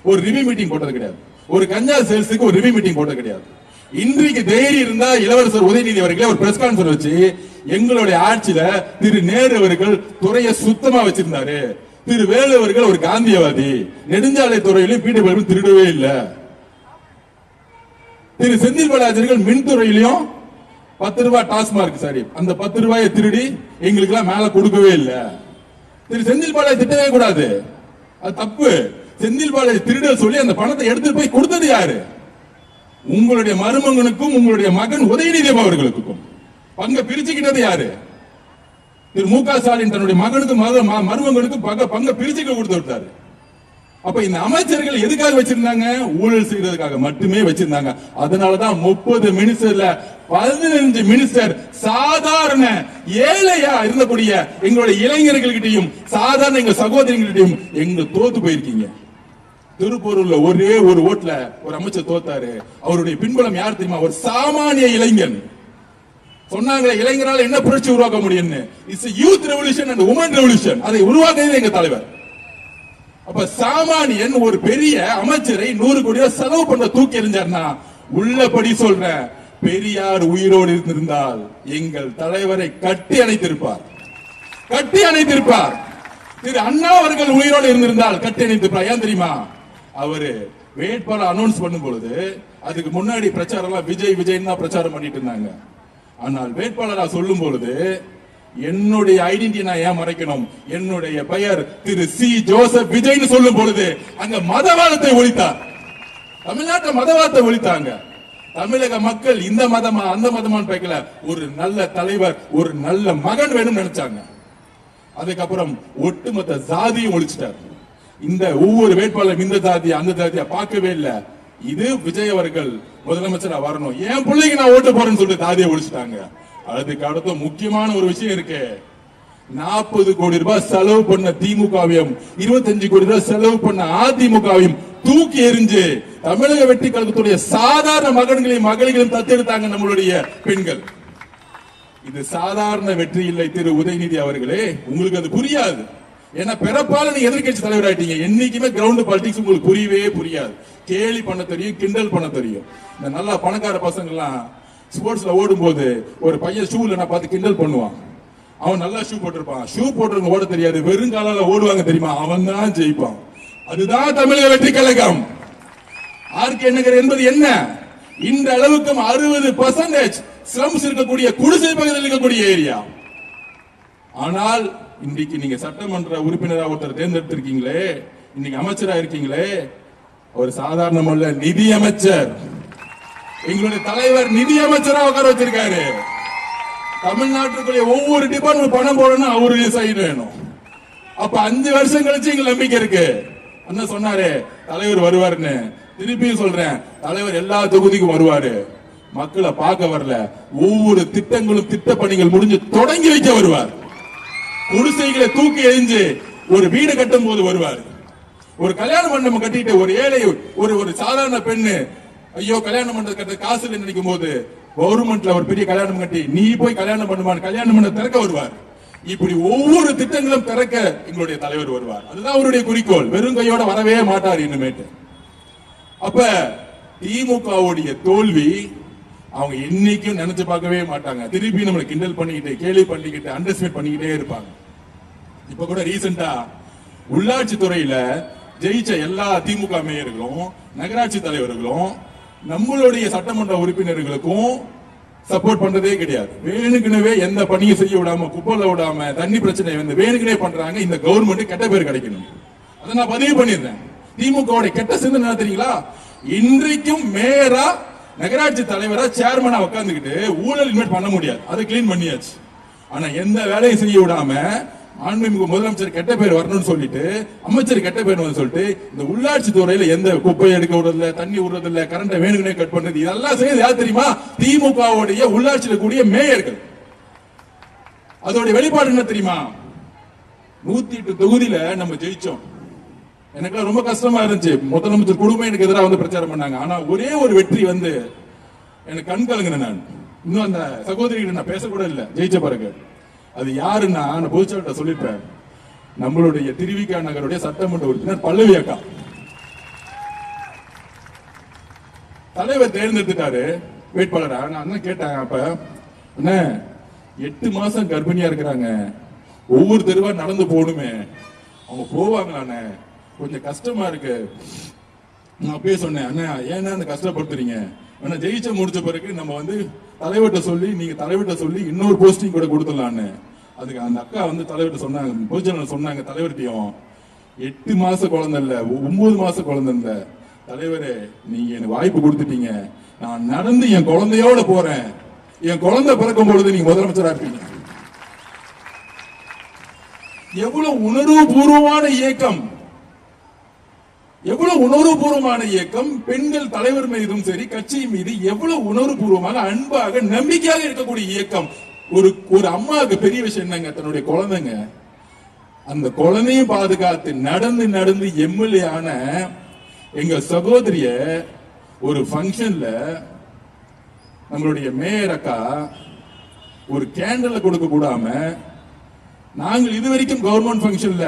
ஒரு ரிவ்யூ மீட்டிங் போட்டது கிடையாது, ஒரு கஞ்சா சேல்ஸுக்கு ஒரு ரிவ்யூ மீட்டிங் போட்டது கிடையாது. இன்றைக்கு தைரியம் இருந்தா இளவரசர் உதயநிதி அவர்களே ஒரு பிரஸ் கான்ஃபரன்ஸ் வச்சு, எங்களுடைய ஆட்சியில திரு நேரு அவர்கள் துறையை சுத்தமா வச்சிருந்தாரு, திரு வேலு அவர்கள் ஒரு காந்தியவாதி, நெடுஞ்சாலை துறையிலும் பிடபிள்யூ திருடவே இல்லை, திரு செந்தில் பாலாஜிகள் மின்துறையிலும் 10 ரூபாய் டாஸ்மார்க் சரி அந்த 10 ரூபாயை திருடி எங்களுக்கு எல்லாம் மேல கொடுக்கவே இல்லை. திரு செந்தில் பாலாஜி திட்டவே கூடாது, அது தப்பு. செந்தில் பாலாஜி திருட சொல்லி அந்த பணத்தை எடுத்து போய் கொடுத்தது யாரு? உங்களுடைய மருமகனுக்கும் உங்களுடைய மகன் உதயநிதி அவர்களுக்கும் பங்க பிரிச்சுக்கிட்டது யாரு? திரு மு.க. ஸ்டாலின் தன்னுடைய மகனுக்கும் மருமகனுக்கும் பங்க பிரிச்சுக்க கொடுத்து விட்டாரு. அப்ப இந்த அமைச்சர்கள் எதுக்காக வச்சிருந்தாங்க? ஊழல் செய்யறதுக்காக மட்டுமே வச்சிருந்தாங்க. அதனாலதான் 30 மினிஸ்டர்ல 15 மினிஸ்டர் சாதாரண ஏழையா இருந்தக்கூடிய எங்களுடைய இளைஞர்கள்கிட்டையும் சாதாரண எங்க சகோதரிகிட்டையும் எங்க தோத்து போயிருக்கீங்க. திருப்பூர்ல ஒரே ஒரு ஓட்ல ஒரு அமைச்சர் தோத்தாரு. அவருடைய பின்புலம் யார் தெரியுமா? ஒரு சாமானிய இளைஞன். சொன்னாங்க இளைஞரால் என்ன புரட்சி உருவாக்க முடியும்னு. It's youth revolution and woman revolution. அதை உருவாக்குறது எங்க தலைவர். அப்ப சாமானியன் ஒரு பெரிய அமைச்சரை 100 கோடி ரூபாய் செலவு பண்ண தூக்கி எறிஞ்சார்னா, உள்ளபடி சொல்ற பெரியார் உயிரோடு இருந்திருந்தால் எங்கள் தலைவரை கட்டி அணைத்திருப்பார். திரு அண்ணா அவர்கள் உயிரோடு இருந்திருந்தால் கட்டி அணைத்திருப்பார். ஏன் தெரியுமா? அவரு வேட்பாளர் அனௌன்ஸ் பண்ணும் பொழுது அதுக்கு முன்னாடி பிரச்சாரம் எல்லாம் விஜய் தான் பிரச்சாரம் பண்ணிட்டு இருந்தாங்க. ஆனால் வேட்பாளரா சொல்லும் பொழுது என்னுடைய ஐடென்டிட்டி நான் ஏன் மறைக்கணும்? என்னுடைய பெயர் திரு சி ஜோசப் விஜய்னு சொல்லும் பொழுது அங்க மதவாதத்தை ஒழித்தார். தமிழ்நாட்டை மதவாதத்தை ஒழித்தாங்க. தமிழக மக்கள் இந்த மதமா அந்த மதமான்னு பேக்கல, ஒரு நல்ல தலைவர் ஒரு நல்ல மகன் வேணும்னு நினைச்சாங்க. அதுக்கப்புறம் ஒட்டுமொத்த ஜாதியும் ஒழிச்சிட்டார். இந்த ஒவ்வொரு வேட்பாளரும் இந்த ஜாதி அந்த ஜாதியா பார்க்கவே இல்லை. இது விஜய் அவர்கள் முதலமைச்சரா வரணும், என் பிள்ளைக்கு நான் ஓட்டு போறேன்னு சொல்லிட்டு ஜாதியை ஒழிச்சிட்டாங்க. அதுக்கு அடுத்த முக்கியமான ஒரு விஷயம் இருக்கு. 40 கோடி ரூபாய் செலவு பண்ண திமுகவையும் 25 கோடி ரூபாய் செலவு பண்ண அதிமுகவையும் தூக்கி எறிஞ்சு தமிழக வெற்றி கழகத்துடைய சாதாரண மகன்களையும் மகள்களையும் தத்தெடுத்தாங்க நம்மளுடைய பெண்கள். இது சாதாரண வெற்றி இல்லை திரு உதயநிதி அவர்களே, உங்களுக்கு அது புரியாது. ஏன்னா பிறப்பால நீங்க எதிர்கட்சி தலைவர் ஆயிட்டீங்க. என்னைக்குமே கிரவுண்ட் பாலிடிக்ஸ் உங்களுக்கு புரியவே புரியாது. கேலி பண்ண தெரியும், கிண்டல் பண்ண தெரியும். இந்த நல்லா பணக்கார பசங்க எல்லாம் ஸ்போர்ட்ஸ்ல ஓடும் போது ஒரு பையன் ஷூல நான் பார்த்து கிண்டல் பண்ணுவான். அவன் நல்லா ஷூ போட்டிருப்பான். ஷூ போட்டுறவங்க ஓட தெரியாது, வெறும் காலால ஓடுவாங்க தெரியுமா? அவன் தான் ஜெயிப்பான். அதுதான் தமிழக வெற்றி கழகம். ஆர்கே நகர் என்பது என்ன? இந்த அளவுக்கு 60% ஸ்லம்ஸ் இருக்கக்கூடிய குடிசை பகுதியில் இருக்கக்கூடிய ஏரியா. ஆனால் இன்றைக்கு நீங்க சட்டமன்ற உறுப்பினராக ஒருத்தர் தேர்ந்தெடுத்திருக்கீங்களே, இன்னைக்கு அமைச்சரா இருக்கீங்களே, ஒரு சாதாரண நிதி அமைச்சர், எங்களுடைய தலைவர் நிதி அமைச்சரா உட்கார வச்சிருக்காரு. தமிழ்நாட்டுக்குள்ளே ஒவ்வொரு டிபார்ட்மெண்ட் பணம் போடணும், அவரு சைன் வேணும். அப்ப 5 வருஷம் கழிச்சு எங்களுக்கு நம்பிக்கை இருக்கு. என்ன சொன்னாரு? தலைவர் வருவாருன்னு. திருப்பியும் சொல்றேன், தலைவர் எல்லா தொகுதிக்கும் வருவாரு. மக்களை பார்க்க வரல, ஒவ்வொரு திட்டங்களும் திட்ட பணிகள் முடிஞ்சு தொடங்கி வைக்க வருவார். குடிசைகளை தூக்கி எறிஞ்சு ஒரு வீடு கட்டும் போது வருவார். ஒரு கல்யாண மண்டபம் கட்டிட்டு ஒரு ஏழை ஒரு சாதாரண பெண்ணு ஐயோ கல்யாணம் பண்றது காசு இல்லைன்னு நினைக்கும் போது கவர்மெண்ட்ல ஒரு பெரிய கல்யாணம் கட்டி நீ போய் கல்யாணம் பண்ணுவான், கல்யாணம் பண்ண திறக்க வருவார். இப்படி ஒவ்வொரு திட்டங்களும் திறக்க எங்களுடைய தலைவர் வருவார். அதுதான் அவருடைய குறிக்கோள். வெறும் கையோட வரவே மாட்டார் இனிமேட்டு. அப்ப திமுகவுடைய தோல்வி அவங்க என்னைக்கும் நினைச்சு பார்க்கவே மாட்டாங்க. திருப்பி நம்மளை கிண்டல் பண்ணிக்கிட்டு, கேலி பண்ணிக்கிட்டு, அண்டர்ஸ்டிமேட் பண்ணிக்கிட்டே இருப்பாங்க. இப்ப கூட ரீசெண்டா உள்ளாட்சி துறையில ஜெயிச்ச எல்லா திமுக மேயர்களும் நகராட்சி தலைவர்களும் நம்மளுடைய சட்டமன்ற உறுப்பினர்களுக்கும் சப்போர்ட் பண்றதே கிடையாது. வேணுக்குனவே எந்த பணியும் செய்ய விடாம, குப்பைல விடாம, தண்ணி பிரச்சனை வந்து வேணுக்குனே பண்றாங்க. இந்த கவர்மெண்ட் கெட்ட பேர் கிடைக்கணும். அதை நான் பதிவு பண்ணிருந்தேன். திமுக கெட்ட சிந்தனை தெரியுங்களா? இன்றைக்கும் மேயரா, நகராட்சி தலைவரா, சேர்மனா உட்கார்ந்துகிட்டு ஊழல் இன்வெஸ்ட் பண்ண முடியாது. அதை கிளீன் பண்ணியாச்சு. ஆனா எந்த வேலையும் செய்ய விடாம மாண்புமிகு முதலமைச்சர் கெட்ட பேர் வரணும்னு சொல்லிட்டு, அமைச்சர் கெட்ட பேர் சொல்லிட்டு, இந்த உள்ளாட்சி துறையில எந்த குப்பை எடுக்க விடுறதில்ல, தண்ணி விடுறதில்ல, கரண்ட வேணுங்கனே கட் பண்றது, இதெல்லாம் செய்யறது யார் தெரியுமா? திமுகவுடைய உள்ளாட்சியில் கூடிய மேயர்கள். அதோட வெளிப்பாடு என்ன தெரியுமா? 108 தொகுதியில நம்ம ஜெயிச்சோம். எனக்கு ரொம்ப கஷ்டமா இருந்துச்சு. முதலமைச்சர் குடும்பம் எனக்கு எதிராக வந்து பிரச்சாரம் பண்ணாங்க. ஆனா ஒரே ஒரு வெற்றி வந்து எனக்கு கண் கலங்கினேன். நான் இன்னும் அந்த சகோதரிகிட்ட நான் பேசக்கூட இல்லை ஜெயிச்ச பிறகு. அது யாருன்னா, நான் பொதுச்சாளர்கிட்ட சொல்லிருப்பேன், நம்மளுடைய திருவிக நகருடைய சட்டமன்ற உறுப்பினர் பல்லவி அக்கா. தலைவர் தேர்ந்தெடுத்துட்டாரு வேட்பாளரா. நான் கேட்டேன், அப்ப என்ன 8 மாசம் கர்ப்பிணியா இருக்கிறாங்க, ஒவ்வொரு தெருவா நடந்து போகணுமே, அவங்க போவாங்களானே, கொஞ்சம் கஷ்டமா இருக்கு. நான் அப்பயே சொன்னேன், அண்ணா ஏன்னா அந்த கஷ்டப்படுத்துறீங்க, ஆனா ஜெயிச்ச முடிச்ச பிறகு நம்ம வந்து தலைவர்கிட்ட சொல்லி, நீங்க தலைவர்கிட்ட சொல்லி இன்னொரு போஸ்டிங் கூட கொடுத்துடலான்னு. அதுக்கு அந்த அக்கா வந்து தலைவர்கிட்ட சொன்னாங்க, பொதுச்செயலாளர் சொன்னாங்க தலைவர்கிட்டையும், 8 மாச குழந்தை இல்ல, 9 மாச குழந்தை இல்ல, தலைவரே நீங்க எனக்கு வாய்ப்பு கொடுத்துட்டீங்க, நான் நடந்து என் குழந்தையோட போறேன், என் குழந்தை பிறக்கும் பொழுது நீங்க முதலமைச்சரா இருப்பீங்க. எவ்வளவு உணர்வு பூர்வமான இயக்கம், எவ்வளவு உணர்வுபூர்வமான இயக்கம். பெண்கள் தலைவர் மீதும் சரி, கட்சி மீது எவ்வளவு உணர்வுபூர்வமாக, அன்பாக, நம்பிக்கையாக இருக்கக்கூடிய இயக்கம். ஒரு அம்மாவுக்கு பெரிய விஷயம் என்னங்க, தன்னுடைய குழந்தைங்க, அந்த குழந்தையும் பாதுகாத்து நடந்து நடந்து எம்எல்ஏ ஆன எங்க சகோதரிய ஒரு பங்கன்ல நம்மளுடைய மேயர் அக்கா ஒரு கேண்டல கொடுக்க கூடாம, நாங்கள் இதுவரைக்கும் கவர்மெண்ட் பங்கன்ல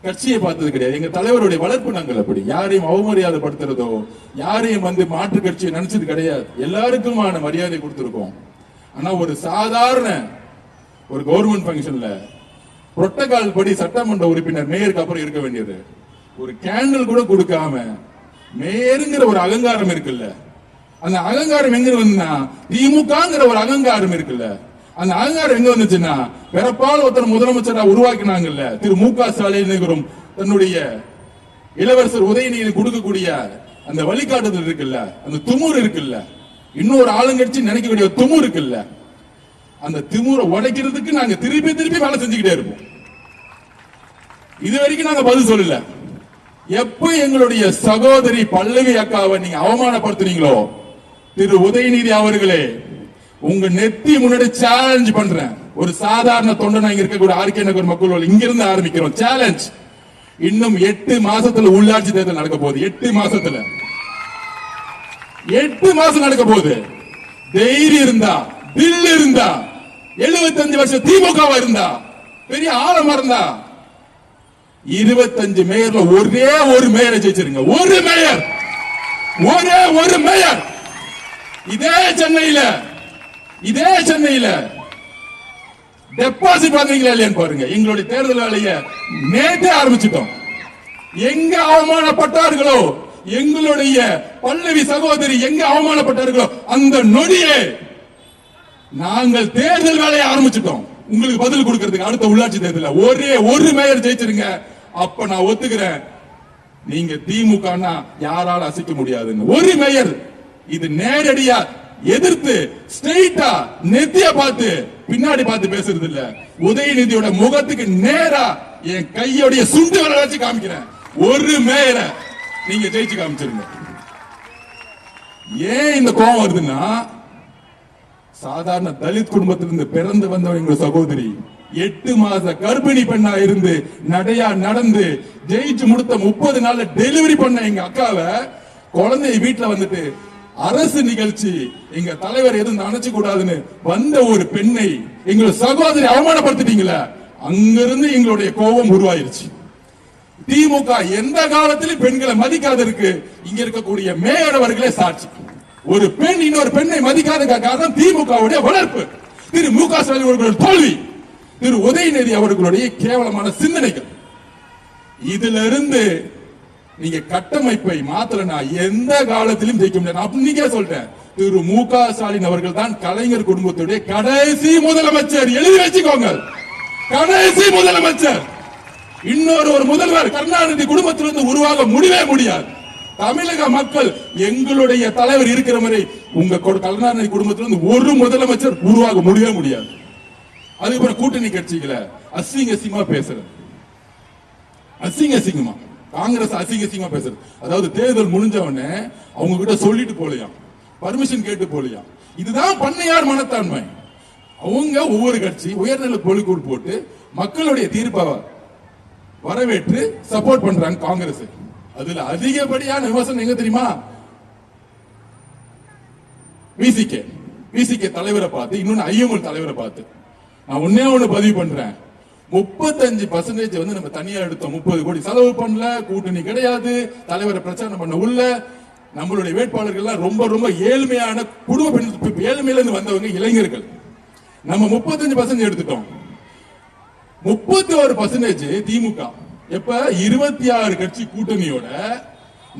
கட்சியை பார்த்தது கிடையாது. எங்க தலைவருடைய வளர்ப்பு நாங்கள் அப்படி யாரையும் அவமரியாதைப்படுத்துறதோ, யாரையும் வந்து மாற்று கட்சியை நினைச்சது கிடையாது. எல்லாருக்குமான மரியாதை கொடுத்திருக்கோம். ஆனா ஒரு சாதாரண ஒரு கவர்மெண்ட் பங்கன்ல புரோட்டோகால் படி சட்டமன்ற உறுப்பினர் மேயருக்கு அப்புறம் இருக்க வேண்டியது, ஒரு கேண்டில் கூட கொடுக்காம, மேயருங்கிற ஒரு அகங்காரம் இருக்குல்ல, அந்த அகங்காரம் எங்க வந்தா, திமுகங்கிற ஒரு அகங்காரம் இருக்குல்ல, அந்த அகங்காரம் எங்க வந்துச்சுன்னா, பிறப்பால் ஒருத்தர் முதலமைச்சரா உருவாக்கினாங்கல்ல திரு மு.க. ஸ்டாலின், தன்னுடைய இளவரசர் உதயநிதி கொடுக்கக்கூடிய அந்த வழிகாட்டுதல் இருக்குல்ல, அந்த துமுறு இருக்குல்ல, இன்னொரு ஆளுங்கட்சி நினைக்கக்கூடிய துமுறு இருக்குல்ல, அந்த திமுறை உடைக்கிறதுக்கு நாங்க திருப்பி திருப்பி வேலை செஞ்சுக்கிட்டே இருப்போம். இது வரைக்கும் நாங்க பதில் சொல்லல. எப்ப எங்களுடைய சகோதரி பல்லவி அக்காவை நீங்க அவமானப்படுத்துறீங்களோ, திரு உதயநிதி அவர்களே, உங்க நெத்தி முன்னாடி சேலஞ்ச் பண்றேன். ஒரு சாதாரண தொண்டனா இங்க இருக்கக்கூடிய ஆர்கே நகர் மக்கள் இங்க இருந்து ஆரம்பிக்கிறோம் சேலஞ்ச். இன்னும் 8 மாசத்துல உள்ளாட்சி தேர்தல் நடக்க போகுது. 8 மாசத்துல 8 மாசம் நடக்க போகுது. தைரியம் இருந்தா, தில் இருந்தா, 75 வருஷம் திமுகவா இருந்தா, பெரிய ஆழமா இருந்தா, 25 மேயர்ல ஒரே ஒரு மேயரை ஜெயிச்சிருங்க. ஒரு மேயர், ஒரே ஒரு மேயர். இதே சென்னையில டெபாசிட் வாங்குறீங்களா இல்லையான்னு பாருங்க. எங்களுடைய தேர்தல் வேலையை நேற்றே ஆரம்பிச்சிட்டோம். எங்க அவமானப்பட்டார்களோ, எங்களுடைய பல்லவி சகோதரி எங்க அவமானப்பட்டார்களோ, அந்த நொடியே நாங்கள் தேர்தல் வேலையை ஆரம்பிச்சிட்டோம். உங்களுக்கு பதில் கொடுக்கிறதுக்கு அடுத்த உள்ளாட்சி தேர்தல் ஒரே ஒரு மேயர் ஜெயிச்சிருங்க. அப்ப நான் ஒத்துக்கிறேன், நீங்க திமுக யாரால அசைக்க முடியாதுன்னு. ஒரு மேயர். இது நேரடியா எதிர்த்து ஸ்ட்ரெயிட்டா நெத்திய பார்த்து பின்னாடி பார்த்து பேசுறது இல்ல. உதயநிதியோட முகத்துக்கு நேரா என் கையோடைய சுண்டு விரல வச்சு காமிக்கிறேன். ஒரு மேயரை நீங்க ஜெயிச்சு காமிச்சிருங்க. ஏன் இந்த கோபம் வருதுன்னா, சாதாரண தலித் குடும்பத்திலிருந்து பிறந்து வந்த எங்க சகோதரி 8 மாச கர்ப்பிணி பெண்ணா இருந்து நடையா நடந்து ஜெயிச்சு முடித்த 30 நாள்ல டெலிவரி பண்ண எங்க அக்காவை குழந்தை வீட்டுல வந்துட்டு அரசு நிகழ்ச்சி எங்க தலைவர் எதுவும் நினைச்சு கூடாதுன்னு வந்த ஒரு பெண்ணை எங்களோட சகோதரி அவமானப்படுத்திட்டீங்களா, அங்கிருந்து எங்களுடைய கோபம் உருவாயிருச்சு. திமுக எந்த காலத்திலும் பெண்களை மதிக்காதற்கு இங்க இருக்கக்கூடிய மேயர் அவர்களே சாட்சி. ஒரு பெண் இன்னொரு பெண்ணை மதிக்காத காரணம் திமுகவுடைய வளர்ப்பு, திரு மு க ஸ்டாலின் அவர்களுடைய தோல்வி, திரு உதயநிதி அவர்களுடைய கேவலமான சிந்தனைகள். இதுல இருந்து நீங்க கட்டமைப்பை மாத்தலனா எந்த காலத்திலும் ஜெயிக்க முடியாது. அப்படியே சொல்றேன், திரு மு க ஸ்டாலின் அவர்கள் தான் கலைஞர் குடும்பத்துடைய கடைசி முதலமைச்சர். எழுதி வச்சுக்கோங்க, கடைசி முதலமைச்சர். இன்னொரு முதல்வர் கருணாநிதி குடும்பத்திலிருந்து உருவாக முடியவே முடியாது. தமிழக மக்கள் எங்களுடைய தலைவர் இருக்கிற வரை உங்க கருணாநிதி குடும்பத்திலிருந்து ஒரு முதலமைச்சர் உருவாக முடியவே முடியாது. அதுக்கப்புறம் கூட்டணி கட்சிகளை அசிங்கமா பேசுறது, அசிங்கமா காங்கிரஸ் அசிங்கமா பேசுறது. அதாவது தேர்தல் முடிஞ்ச உடனே அவங்க கிட்ட சொல்லிட்டு போலையாம், பர்மிஷன் கேட்டு போலையாம். இதுதான் பண்ணையார் மனத்தாண்மை. அவங்க ஒவ்வொரு கட்சி உயர்நிலை பொலிக்கூடு போட்டு மக்களுடைய தீர்ப்பை வரவேற்று சப்போர்ட் பண்றாங்க காங்கிரஸ். அதுல அதிகப்படியான விமர்சனம் எங்க தெரியுமா? விசிகே தலைவரை பார்த்து, இன்னொன்னு ஐஎம்எல் தலைவரை பார்த்து. நான் ஒண்ணு பதிவு பண்றேன், 35% வந்து நம்ம தனியா எடுத்தோம், 30 கோடி செலவு பண்ணல, கூட்டணி கிடையாது, தலைவரை பிரச்சாரம் பண்ண உள்ள. நம்மளுடைய வேட்பாளர்கள் ரொம்ப ரொம்ப ஏழ்மையான குடும்ப பெண், ஏழ்மையில இருந்து வந்தவங்க இளைஞர்கள். நம்ம 35% எடுத்துட்டோம். 31% திமுக. எப்ப 26 கட்சி கூட்டணியோட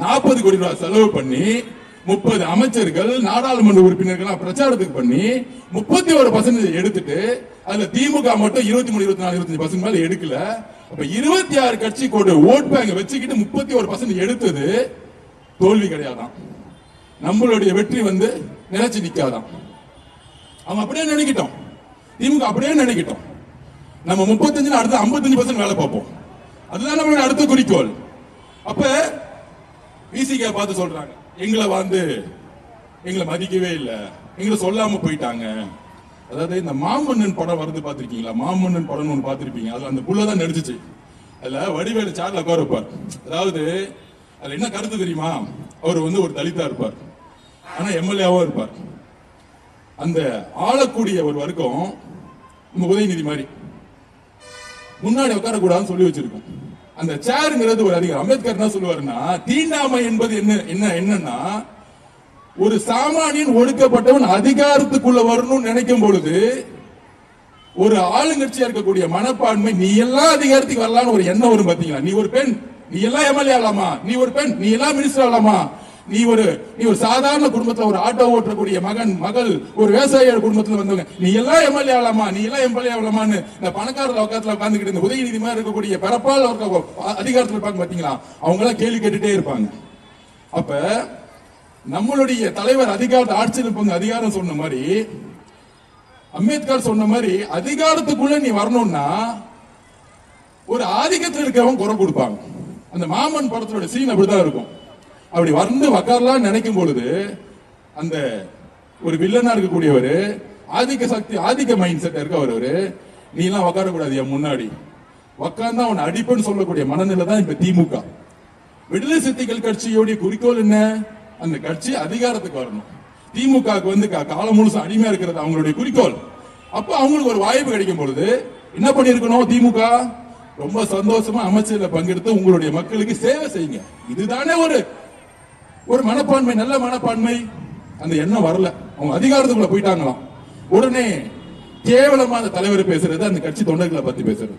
40 கோடி ரூபாய் செலவு பண்ணி 30 அமைச்சர்கள் நாடாளுமன்ற உறுப்பினர்கள் பிரச்சாரத்துக்கு பண்ணி 31% எடுத்துட்டு அதுல திமுக மட்டும் 23, 24, 25% மேல எடுக்கல. அப்ப 26 கட்சி கூட ஓட் பேங்க் வச்சுக்கிட்டு 31% எடுத்தது தோல்வி கிடையாதான். நம்மளுடைய வெற்றி வந்து நிலைச்சு நிக்காதான். அவங்க அப்படியே நினைக்கிட்டோம், திமுக அப்படியே நினைக்கிட்டோம். நம்ம 35 அடுத்து 55% வேலை பார்ப்போம். அதுதான் நம்மளுடைய அடுத்த குறிக்கோள். அப்ப விசிகே பார்த்து சொல்றாங்க, எங்களை மதிக்கவே இல்லை, எங்களை சொல்லாம போயிட்டாங்க. அதாவது இந்த மாமன்னன் படம் வருது பாத்திருக்கீங்களா? மாமன்னன் படம் ஒன்று பார்த்திருப்பீங்க. அதுல அந்த புள்ளதான் நடிச்சிச்சு. அதுல வடிவேலு சார்ல உட்கார இருப்பார். அதாவது அதுல என்ன கருத்து தெரியுமா? அவர் வந்து ஒரு தலித்தா இருப்பார், ஆனா எம்எல்ஏவும் இருப்பார். அந்த ஆளக்கூடிய ஒரு வர்க்கம் நம்ம உதயநிதி மாதிரி முன்னாடி உட்காரக்கூடாதுன்னு சொல்லி வச்சிருக்கோம். அந்த சேருங்கிறது ஒரு அதிகாரம். அம்பேத்கர் என்ன சொல்லுவாருன்னா, தீண்டாமை என்பது என்னன்னா, ஒரு சாமானியன் ஒடுக்கப்பட்டவன் அதிகாரத்துக்குள்ள வரணும்னு நினைக்கும் பொழுது ஒரு ஆளுங்கட்சியா இருக்கக்கூடிய மனப்பான்மை, நீ எல்லாம் அதிகாரத்துக்கு வரலான்னு ஒரு எண்ணம் வரும். பாத்தீங்களா? நீ ஒரு பெண், நீ எல்லாம் எம்எல்ஏ ஆகலாமா? நீ ஒரு பெண், நீ எல்லாம் மினிஸ்டர் ஆகலாமா? நீ ஒரு சாதாரண குடும்பத்துல ஒரு ஆட்டோ ஓட்டக்கூடிய மகள், ஒரு விவசாய குடும்பத்துல வந்தவங்க, நீ எல்லாம் எம்எல்ஏ ஆகலாமா? நீ எல்லாம் எம்எல்ஏ ஆகலாமான்னு இந்த பணக்காரர் உட்காரத்துல உட்கார்ந்துக்கிட்டு இந்த உதயநிதி மாதிரி இருக்கக்கூடிய பரப்பால் அதிகாரத்தில் இருப்பாங்க பாத்தீங்களா? அவங்க எல்லாம் கேள்வி கேட்டுட்டே இருப்பாங்க. அப்ப நம்மளுடைய தலைவர் அதிகாரத்தை ஆட்சியில் அதிகாரம் சொன்ன மாதிரி, அம்பேத்கர் சொன்ன மாதிரி அதிகாரத்துக்குள்ள நீ வரணும்னா ஒரு ஆதிக்கத்தில் இருக்கிறவங்க குரல் கொடுப்பாங்க. அந்த மாமன் படத்தோட சீன் அப்படிதான் இருக்கும். அப்படி வந்து உக்காரலாம் நினைக்கும் பொழுது அந்த ஒரு வில்லனா இருக்கக்கூடியவர், ஆதிக்க சக்தி, ஆதிக்க மைண்ட் செட் இருக்கவர், நீ எல்லாம் உட்காரக்கூடாது என் முன்னாடி, உட்கார்ந்தா அவன் அடிப்பன்னு சொல்லக்கூடிய மனநிலை தான் இப்ப திமுக. விடுதலை சிறுத்தைகள் கட்சியோடைய குறிக்கோள் என்ன? அந்த கட்சி அதிகாரத்துக்கு வரணும். திமுக வந்து காலம் முழுசும் அடிமையா இருக்கிறது அவங்களுடைய குறிக்கோள். அப்ப அவங்களுக்கு ஒரு வாய்ப்பு கிடைக்கும் பொழுது என்ன பண்ணிருக்கணும்? திமுக ரொம்ப சந்தோஷமா அமைச்சர்ல பங்கெடுத்து உங்களுடைய மக்களுக்கு சேவை செய்யுங்க. இதுதானே ஒரு மனப்பான்மை, நல்ல மனப்பான்மை. அந்த எண்ணம் வரல, அவங்க அதிகாரத்துக்குள்ள போயிட்டாங்களாம். உடனே கேவலமான தலைவர் பேசுறது, அந்த கட்சி தொண்டர்களை பத்தி பேசுறது.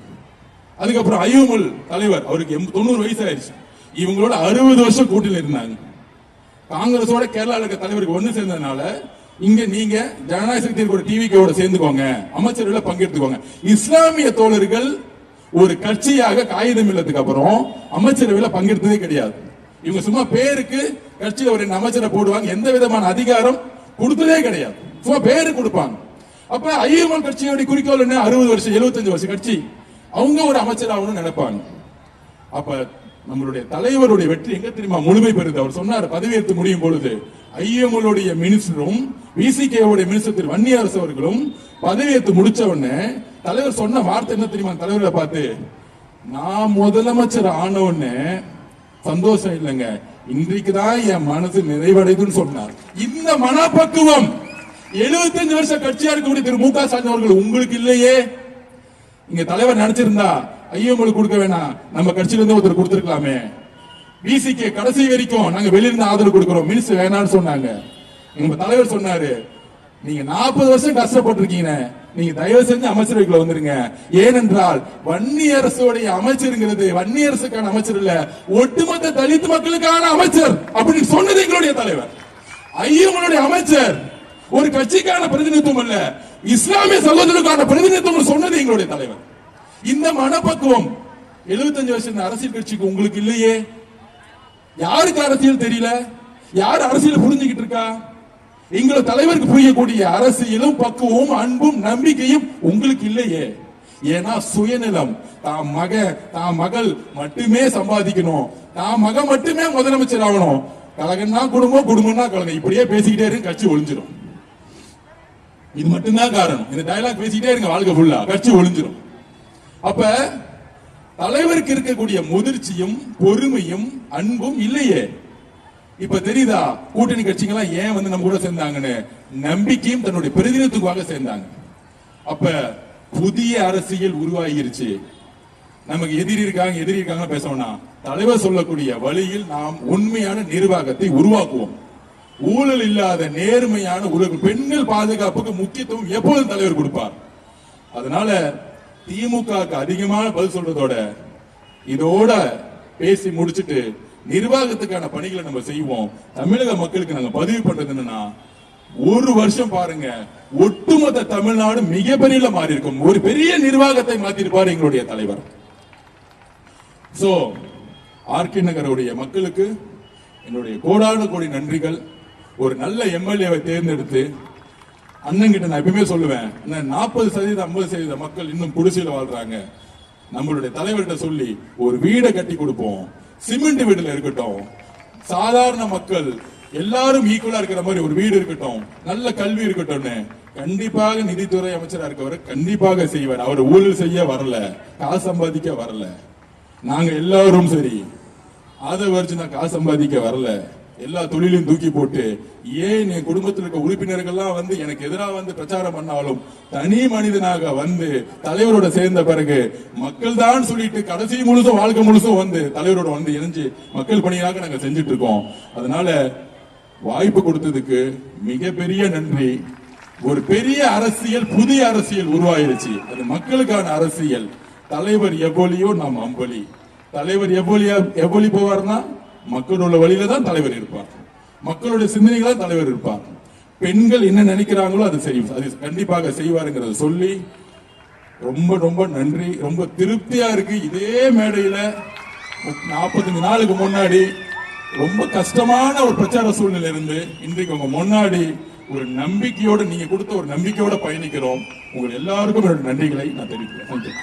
அதுக்கப்புறம் ஐஎம்எல் தலைவர், அவருக்கு 90 வயசு ஆயிடுச்சு. இவங்களோட 60 வருஷம் கூட்டணியில் இருந்தாங்க. காங்கிரஸோட கேரளா இருக்க தலைவருக்கு ஒண்ணு சேர்ந்ததுனால இங்க நீங்க ஜனநாயக சக்தி டிவிக்கோட சேர்ந்துக்கோங்க, அமைச்சர்களை பங்கெடுத்துக்கோங்க. இஸ்லாமிய தோழர்கள் ஒரு கட்சியாக காகிதம் இல்லத்துக்கு அப்புறம் அமைச்சரவையில் பங்கெடுத்ததே கிடையாது. இவங்க சும்மா பேருக்கு கட்சியில ஒரு அமைச்சரை போடுவாங்க, எந்த விதமான அதிகாரம் கொடுத்ததே கிடையாது, சும்மா பேரு கொடுப்பாங்க. அப்ப ஐஎம்எல் கட்சியோட குறிக்கோள் என்ன? 60 வருஷம் 75 வருஷம் கட்சி, அவங்க ஒரு அமைச்சர் ஆகணும்னு நினைப்பாங்க. அப்ப நம்மளுடைய தலைவருடைய வெற்றி எங்க தெரியுமா முழுமை பெறுது? அவர் சொன்னார், பதவியேற்று முடியும் பொழுது ஐஎம்எல் மினிஸ்டரும் விசிகே மினிஸ்டர் திரு வன்னியரசு அவர்களும் பதவியேற்று முடிச்ச உடனே தலைவர் சொன்ன வார்த்தை என்ன தெரியுமா? தலைவரை பார்த்து, நான் முதலமைச்சர் ஆன உடனே சந்தோஷம் இல்லைங்க, இன்றைக்குதான் என் மனசு நிறைவடைதுன்னு சொன்னார். இந்த மனப்பக்குவம் 75 வருஷ கட்சியா இருக்கக்கூடிய திரு மு.க. ஸ்டாலின் அவர்கள் உங்களுக்கு இல்லையே. இங்க தலைவர் நினைச்சிருந்தா ஐயோ உங்களுக்கு கொடுக்க வேணாம், நம்ம கட்சியில இருந்து ஒருத்தர் கொடுத்திருக்கலாமே. பிசிக்கு கடைசி வரைக்கும் நாங்க வெளியிருந்து ஆதரவு கொடுக்கிறோம், மினிஸ்டர் வேணாம்னு சொன்னாங்க. எங்க தலைவர் சொன்னாரு, நீங்க 40 வருஷம் கஷ்டப்பட்டிருக்கீங்க, நீங்க தயவு செஞ்சு அமைச்சரவைக்குள்ள வந்துருங்க. ஏனென்றால் வன்னி அரசுடைய அமைச்சருங்கிறது வன்னி அரசுக்கான அமைச்சர் இல்ல, ஒட்டுமொத்த தலித் மக்களுக்கான அமைச்சர் அப்படின்னு சொன்னது எங்களுடைய தலைவர். ஐயங்களுடைய அமைச்சர் ஒரு கட்சிக்கான பிரதிநிதித்துவம் அல்ல, இஸ்லாமிய சகோதரர்களுக்கான பிரதிநிதித்துவம் சொன்னது எங்களுடைய தலைவர். இந்த மனப்பக்குவம் 75 வருஷம் அரசியல் கட்சிக்கு உங்களுக்கு இல்லையே. யாருக்கு அரசியல் தெரியல, யார் அரசியல் புரிஞ்சுக்கிட்டு இருக்கா? எங்களோட தலைவருக்கு புரியக்கூடிய அரசியலும் பக்குவமும் அன்பும் நம்பிக்கையும் உங்களுக்கு இல்லையே. ஏன்னா சுயநலம், தான் மகள் மட்டுமே சம்பாதிக்கணும், தான் மகன் மட்டுமே முதலமைச்சர் ஆகணும், கழகம்னா குடும்பம், குடும்பம்னா கழகம், இப்படியே பேசிக்கிட்டே இருக்கு, கட்சி ஒளிஞ்சிடும். இது மட்டும்தான் காரணம். இந்த டயலாக் பேசிக்கிட்டே இருங்க, வாழ்க்கை ஃபுல்லா கட்சி ஒளிஞ்சிடும். அப்ப தலைவருக்கு இருக்கக்கூடிய முதிர்ச்சியும் பொறுமையும் அன்பும் இல்லையே. இப்ப தெரியுதா கூட்டணி கட்சிகள்லாம் ஏன் வந்து நம்ம கூட சேர்ந்தாங்கன்னு? நம்பிக்கையும் தன்னுடைய பிரதிநிதித்துவமாக சேர்ந்தாங்க. அப்ப புதிய அரசியல் உருவாகிருச்சு. நமக்கு எதிரி இருக்காங்க பேசணும்னா தலைவர் சொல்லக்கூடிய வழியில் நாம் உண்மையான நிர்வாகத்தை உருவாக்குவோம். ஊழல் இல்லாத நேர்மையான பெண்கள் பாதுகாப்புக்கு முக்கியத்துவம் எப்போதும் தலைவர் கொடுப்பார். அதனால திமுக அதிகமான பதில் சொல்றதோட இதோட பேசி முடிச்சுட்டு நிர்வாகத்துக்கான பணிகளை நம்ம செய்வோம். தமிழக மக்களுக்கு நாங்க பதிவு பண்றது என்னன்னா, ஒரு வருஷம் பாருங்க, ஒட்டுமொத்த தமிழ்நாடு மிகப்பெரிய மாறி இருக்கும். ஒரு பெரிய நிர்வாகத்தை மாத்திருப்பார் எங்களுடைய தலைவர். சோ ஆர்கே நகருடைய மக்களுக்கு என்னுடைய கோடான கோடி நன்றிகள். ஒரு நல்ல எம்எல்ஏவை தேர்ந்தெடுத்து அண்ணன் கிட்ட நான் எப்பவுமே சொல்லுவேன், 40% 50% மக்கள் இன்னும் குடிசையில வாழ்றாங்க. நம்மளுடைய தலைவர்கிட்ட சொல்லி ஒரு வீடை கட்டி கொடுப்போம், சிமெண்ட் வீடுல இருக்கட்டும், சாதாரண மக்கள் எல்லாரும் ஈக்குவலா இருக்கிற மாதிரி ஒரு வீடு இருக்கட்டும், நல்ல கல்வி இருக்கட்டும். கண்டிப்பாக நிதித்துறை அமைச்சரா இருக்கவர் கண்டிப்பாக செய்வார். அவர் ஊழல் செய்ய வரல, காசு சம்பாதிக்க வரல. நாங்க எல்லாரும் சரி ஆதரவு காசு சம்பாதிக்க வரல. எல்லா தொழிலையும் தூக்கி போட்டு ஏன் என் குடும்பத்தில் இருக்க உறுப்பினர்கள்லாம் வந்து எனக்கு எதிராக வந்து பிரச்சாரம் பண்ணாலும் தனி மனிதனாக வந்து தலைவரோட சேர்ந்த பிறகு மக்கள் தான் சொல்லிட்டு கடைசி முழுசும் வாழ்க்கை முழுசும் வந்து தலைவரோட வந்து இணைஞ்சு மக்கள் பணியாக நாங்க செஞ்சுட்டு இருக்கோம். அதனால வாய்ப்பு கொடுத்ததுக்கு மிகப்பெரிய நன்றி. ஒரு பெரிய அரசியல், புதிய அரசியல் உருவாயிருச்சு. அது மக்களுக்கான அரசியல். தலைவர் எவ்வளியோ நாம் அம்பலி. தலைவர் எவ்வளி போவார்னா மக்களோட வழியில தான் தலைவர் இருப்பார், மக்களுடைய சிந்தனைகளா தலைவர் இருப்பார். பெண்கள் என்ன நினைக்கிறாங்களோ அது கண்டிப்பாக செய்வாருங்கிறத சொல்லி ரொம்ப ரொம்ப நன்றி. ரொம்ப திருப்தியா இருக்கு. இதே மேடையில 45 நாளுக்கு முன்னாடி ரொம்ப கஷ்டமான ஒரு பிரச்சார சூழ்நிலை இருந்து இன்றைக்கு உங்க முன்னாடி ஒரு நம்பிக்கையோட, நீங்க கொடுத்த ஒரு நம்பிக்கையோட பயணிக்கிறோம். உங்கள் எல்லாருக்கும் என்னோட நன்றிகளை நான் தெரிவிக்கிறேன்.